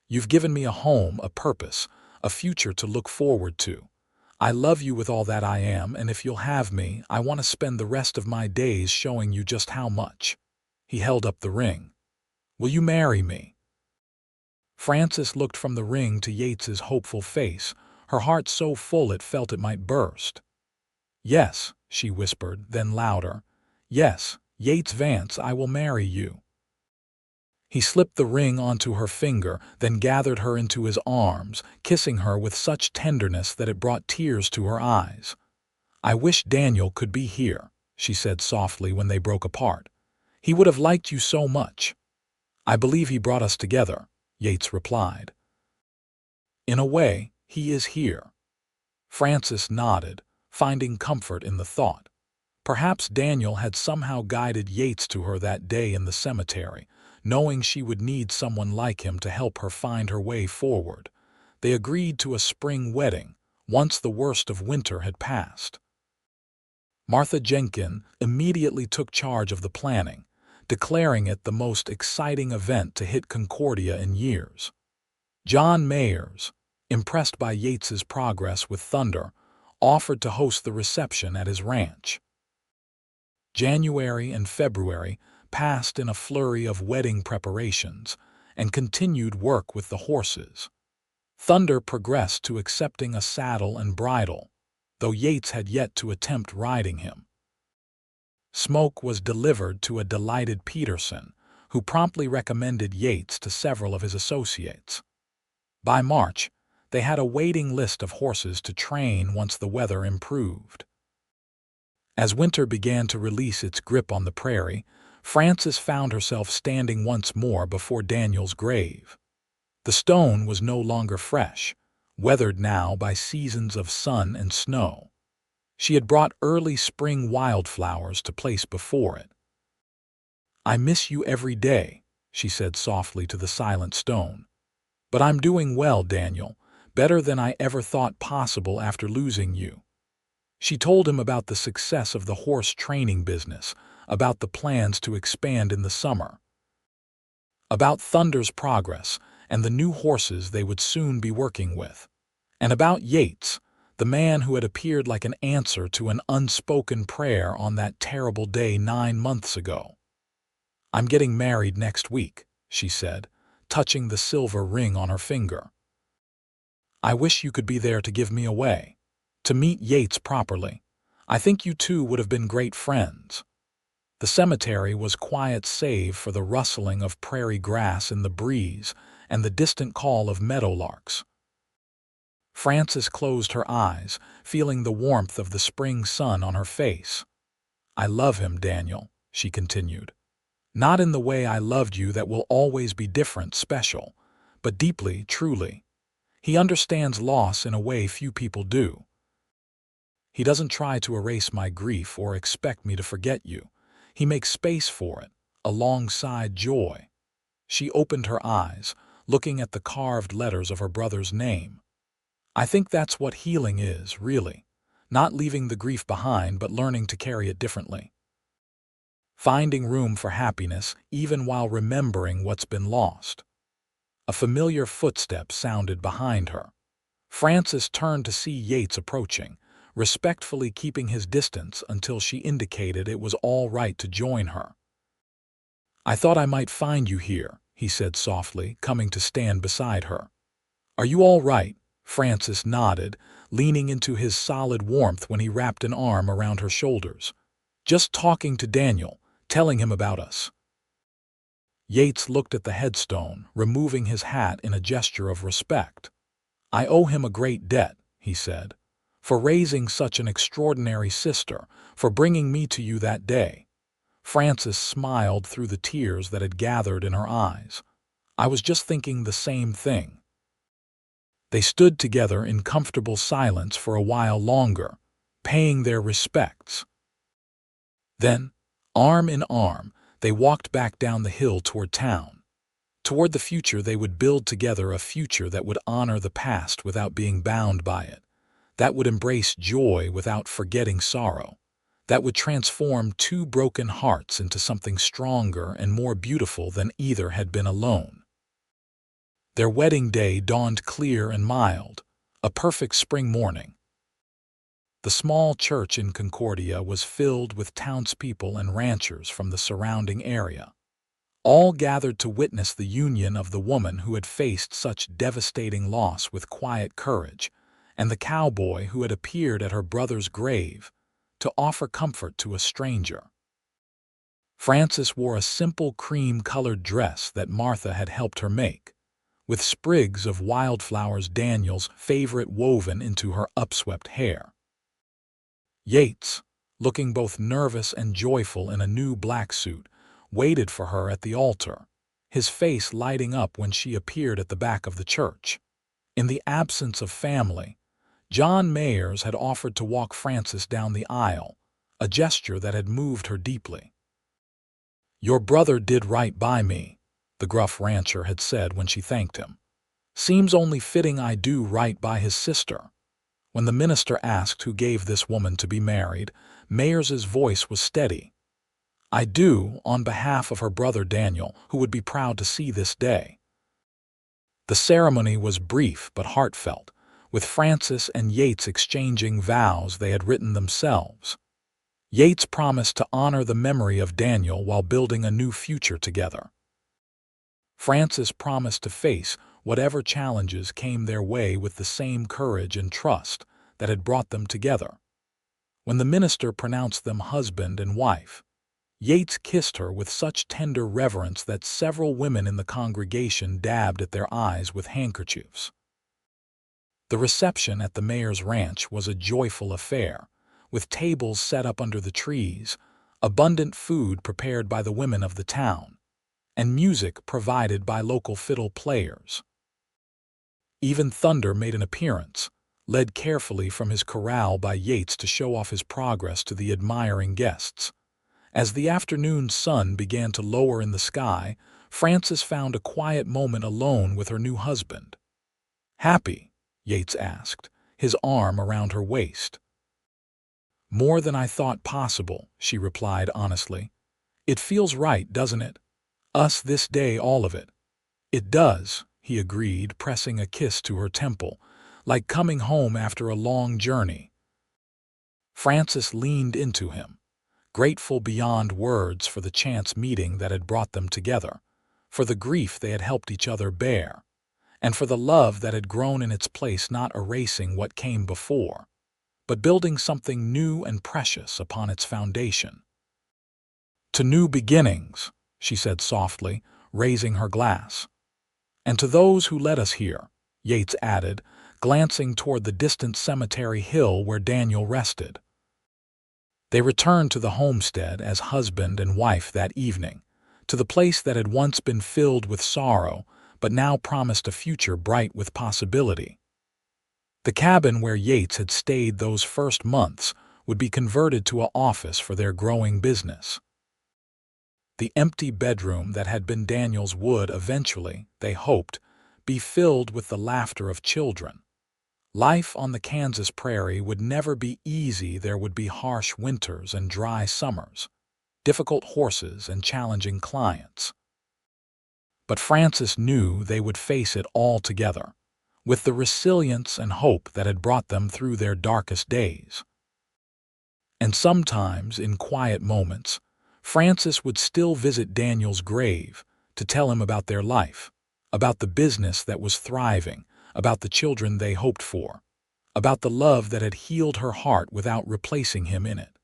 You've given me a home, a purpose, a future to look forward to. I love you with all that I am, and if you'll have me, I want to spend the rest of my days showing you just how much." He held up the ring. "Will you marry me?" Frances looked from the ring to Yates's hopeful face, her heart so full it felt it might burst. "Yes," she whispered, then louder. "Yes, Yates Vance, I will marry you." He slipped the ring onto her finger, then gathered her into his arms, kissing her with such tenderness that it brought tears to her eyes. "I wish Daniel could be here," she said softly when they broke apart. "He would have liked you so much." "I believe he brought us together," Yates replied. "In a way, he is here." Frances nodded, finding comfort in the thought. Perhaps Daniel had somehow guided Yates to her that day in the cemetery, knowing she would need someone like him to help her find her way forward. They agreed to a spring wedding, once the worst of winter had passed. Martha Jenkins immediately took charge of the planning, declaring it the most exciting event to hit Concordia in years. John Mayers, impressed by Yates's progress with Thunder, offered to host the reception at his ranch. January and February passed in a flurry of wedding preparations and continued work with the horses. Thunder progressed to accepting a saddle and bridle, though Yates had yet to attempt riding him. Smoke was delivered to a delighted Peterson, who promptly recommended Yates to several of his associates. By March, they had a waiting list of horses to train once the weather improved. As winter began to release its grip on the prairie, Frances found herself standing once more before Daniel's grave. The stone was no longer fresh, weathered now by seasons of sun and snow. She had brought early spring wildflowers to place before it. "I miss you every day," she said softly to the silent stone. "But I'm doing well, Daniel, better than I ever thought possible after losing you." She told him about the success of the horse training business, about the plans to expand in the summer, about Thunder's progress and the new horses they would soon be working with, and about Yates, the man who had appeared like an answer to an unspoken prayer on that terrible day 9 months ago. "I'm getting married next week," she said, touching the silver ring on her finger. "I wish you could be there to give me away, to meet Yates properly. I think you two would have been great friends." The cemetery was quiet save for the rustling of prairie grass in the breeze and the distant call of meadowlarks. Frances closed her eyes, feeling the warmth of the spring sun on her face. "I love him, Daniel," she continued. "Not in the way I loved you that will always be different, special, but deeply, truly. He understands loss in a way few people do. He doesn't try to erase my grief or expect me to forget you. He makes space for it, alongside joy." She opened her eyes, looking at the carved letters of her brother's name. "I think that's what healing is, really. Not leaving the grief behind, but learning to carry it differently. Finding room for happiness, even while remembering what's been lost." A familiar footstep sounded behind her. Frances turned to see Yates approaching, respectfully keeping his distance until she indicated it was all right to join her. "I thought I might find you here," he said softly, coming to stand beside her. "Are you all right?" Frances nodded, leaning into his solid warmth when he wrapped an arm around her shoulders. "Just talking to Daniel, telling him about us." Yates looked at the headstone, removing his hat in a gesture of respect. "I owe him a great debt," he said, "for raising such an extraordinary sister, for bringing me to you that day." Frances smiled through the tears that had gathered in her eyes. "I was just thinking the same thing." They stood together in comfortable silence for a while longer, paying their respects. Then, arm in arm, they walked back down the hill toward town. Toward the future, they would build together a future that would honor the past without being bound by it, that would embrace joy without forgetting sorrow, that would transform two broken hearts into something stronger and more beautiful than either had been alone. Their wedding day dawned clear and mild, a perfect spring morning. The small church in Concordia was filled with townspeople and ranchers from the surrounding area, all gathered to witness the union of the woman who had faced such devastating loss with quiet courage, and the cowboy who had appeared at her brother's grave to offer comfort to a stranger. Frances wore a simple cream-colored dress that Martha had helped her make, with sprigs of wildflowers, Daniel's favorite, woven into her upswept hair. Yates, looking both nervous and joyful in a new black suit, waited for her at the altar, his face lighting up when she appeared at the back of the church. In the absence of family, John Mayers had offered to walk Frances down the aisle, a gesture that had moved her deeply. "Your brother did right by me," the gruff rancher had said when she thanked him. "Seems only fitting I do right by his sister." When the minister asked who gave this woman to be married, Mayers's voice was steady. "I do, on behalf of her brother Daniel, who would be proud to see this day." The ceremony was brief but heartfelt, with Frances and Yates exchanging vows they had written themselves. Yates promised to honor the memory of Daniel while building a new future together. Frances promised to face whatever challenges came their way with the same courage and trust that had brought them together. When the minister pronounced them husband and wife, Yates kissed her with such tender reverence that several women in the congregation dabbed at their eyes with handkerchiefs. The reception at the mayor's ranch was a joyful affair, with tables set up under the trees, abundant food prepared by the women of the town, and music provided by local fiddle players. Even thunder made an appearance, led carefully from his corral by Yates to show off his progress to the admiring guests. As the afternoon sun began to lower in the sky, Frances found a quiet moment alone with her new husband. "Happy?" Yates asked, his arm around her waist. "More than I thought possible," she replied honestly. "It feels right, doesn't it? Us this day, all of it." "It does," he agreed, pressing a kiss to her temple, "like coming home after a long journey." Frances leaned into him, grateful beyond words for the chance meeting that had brought them together, for the grief they had helped each other bear, and for the love that had grown in its place, not erasing what came before, but building something new and precious upon its foundation. "To new beginnings," she said softly, raising her glass. "And to those who led us here," Yates added, glancing toward the distant cemetery hill where Daniel rested. They returned to the homestead as husband and wife that evening, to the place that had once been filled with sorrow, but now promised a future bright with possibility. The cabin where Yates had stayed those first months would be converted to an office for their growing business. The empty bedroom that had been Daniel's would eventually, they hoped, be filled with the laughter of children. Life on the Kansas prairie would never be easy. There would be harsh winters and dry summers, difficult horses and challenging clients. But Frances knew they would face it all together, with the resilience and hope that had brought them through their darkest days. And sometimes, in quiet moments, Frances would still visit Daniel's grave to tell him about their life, about the business that was thriving, about the children they hoped for, about the love that had healed her heart without replacing him in it.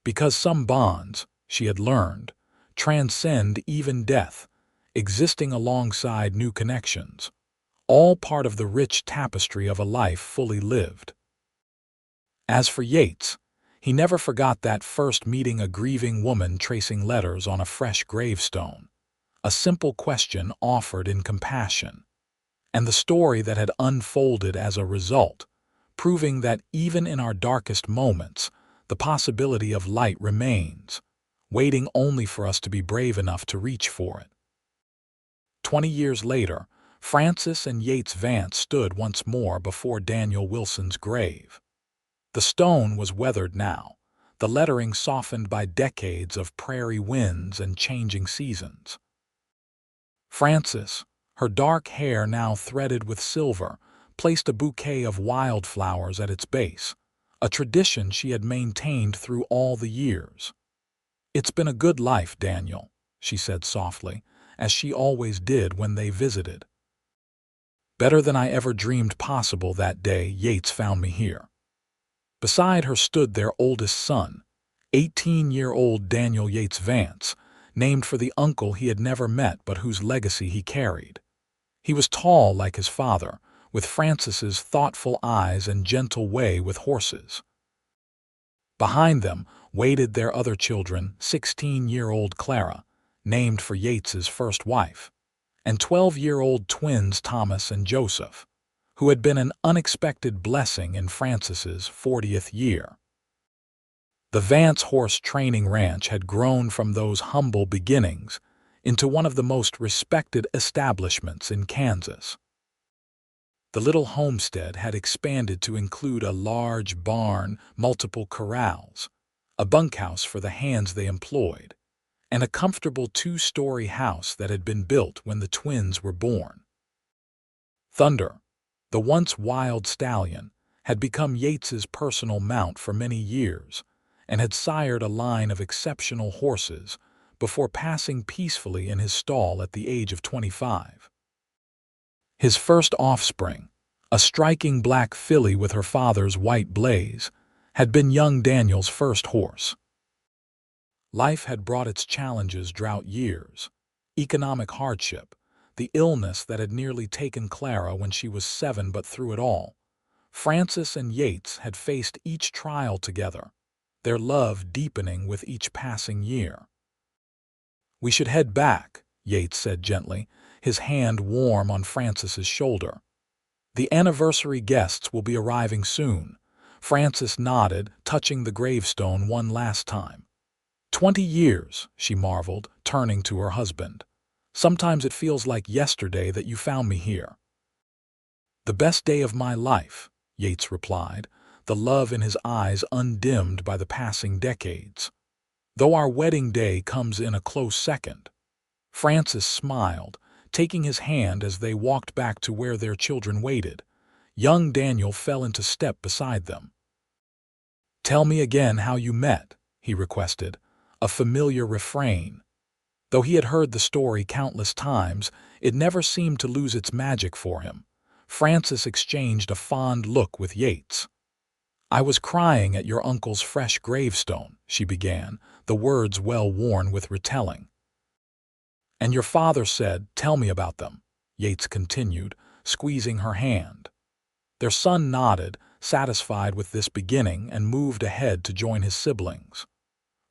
Because some bonds, she had learned, transcend even death, existing alongside new connections, all part of the rich tapestry of a life fully lived. As for Yates, he never forgot that first meeting, a grieving woman tracing letters on a fresh gravestone, a simple question offered in compassion, and the story that had unfolded as a result, proving that even in our darkest moments, the possibility of light remains, waiting only for us to be brave enough to reach for it. 20 years later, Frances and Yates Vance stood once more before Daniel Wilson's grave. The stone was weathered now, the lettering softened by decades of prairie winds and changing seasons. Frances, her dark hair now threaded with silver, placed a bouquet of wildflowers at its base, a tradition she had maintained through all the years. "It's been a good life, Daniel," she said softly, as she always did when they visited. "Better than I ever dreamed possible that day Yates found me here." Beside her stood their oldest son, 18-year-old Daniel Yates Vance, named for the uncle he had never met but whose legacy he carried. He was tall like his father, with Frances's thoughtful eyes and gentle way with horses. Behind them waited their other children, 16-year-old Clara, named for Yates's first wife, and 12-year-old twins Thomas and Joseph, who had been an unexpected blessing in Frances's 40th year. The Vance Horse Training Ranch had grown from those humble beginnings into one of the most respected establishments in Kansas. The little homestead had expanded to include a large barn, multiple corrals, a bunkhouse for the hands they employed, and a comfortable 2-story house that had been built when the twins were born. Thunder, the once wild stallion, had become Yates's personal mount for many years and had sired a line of exceptional horses before passing peacefully in his stall at the age of 25. His first offspring, a striking black filly with her father's white blaze, had been young Daniel's first horse. Life had brought its challenges: drought years, economic hardship, the illness that had nearly taken Clara when she was 7, but through it all, Frances and Yates had faced each trial together, their love deepening with each passing year. "We should head back," Yates said gently, his hand warm on Frances's shoulder. "The anniversary guests will be arriving soon." Frances nodded, touching the gravestone one last time. 20 years, she marveled, turning to her husband. "Sometimes it feels like yesterday that you found me here." "The best day of my life," Yates replied, the love in his eyes undimmed by the passing decades. "Though our wedding day comes in a close second." Frances smiled, taking his hand as they walked back to where their children waited. Young Daniel fell into step beside them. "Tell me again how you met," he requested, a familiar refrain. Though he had heard the story countless times, it never seemed to lose its magic for him. Frances exchanged a fond look with Yates. "I was crying at your uncle's fresh gravestone," she began, the words well worn with retelling. "And your father said, 'Tell me about them,'" Yates continued, squeezing her hand. Their son nodded, satisfied with this beginning, and moved ahead to join his siblings.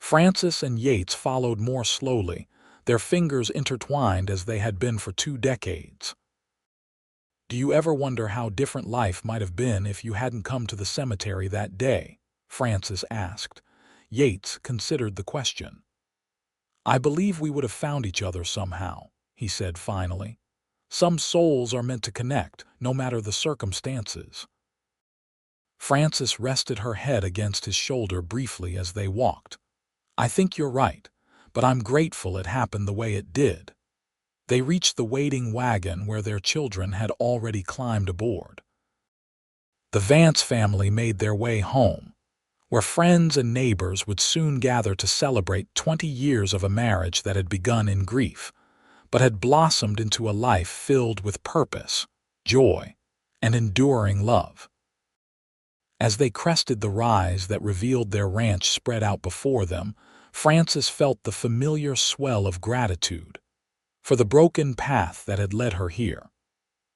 Frances and Yates followed more slowly, their fingers intertwined as they had been for 2 decades. "Do you ever wonder how different life might have been if you hadn't come to the cemetery that day?" Frances asked. Yates considered the question. "I believe we would have found each other somehow," he said finally. "Some souls are meant to connect, no matter the circumstances." Frances rested her head against his shoulder briefly as they walked. "I think you're right, but I'm grateful it happened the way it did." They reached the waiting wagon where their children had already climbed aboard. The Vance family made their way home, where friends and neighbors would soon gather to celebrate 20 years of a marriage that had begun in grief, but had blossomed into a life filled with purpose, joy, and enduring love. As they crested the rise that revealed their ranch spread out before them, Frances felt the familiar swell of gratitude for the broken path that had led her here,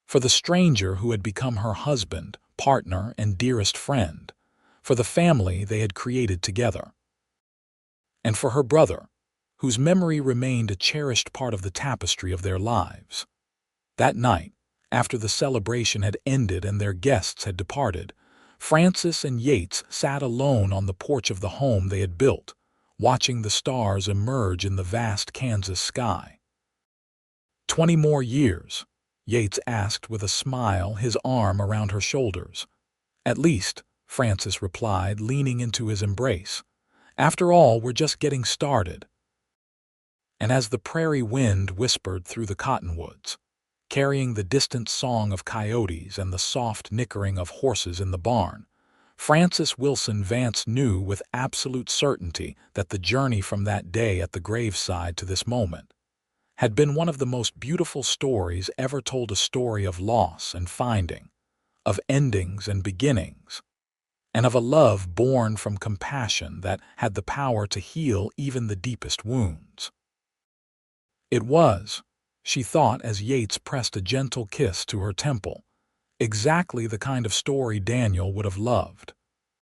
for the stranger who had become her husband, partner, and dearest friend, for the family they had created together, and for her brother, whose memory remained a cherished part of the tapestry of their lives. That night, after the celebration had ended and their guests had departed, Frances and Yates sat alone on the porch of the home they had built, watching the stars emerge in the vast Kansas sky. 20 more years, Yates asked with a smile, his arm around her shoulders. At least, Frances replied, leaning into his embrace. After all, we're just getting started. And as the prairie wind whispered through the cottonwoods, carrying the distant song of coyotes and the soft nickering of horses in the barn, Frances Wilson Vance knew with absolute certainty that the journey from that day at the graveside to this moment had been one of the most beautiful stories ever told, a story of loss and finding, of endings and beginnings, and of a love born from compassion that had the power to heal even the deepest wounds. It was, she thought as Yates pressed a gentle kiss to her temple, exactly the kind of story Daniel would have loved.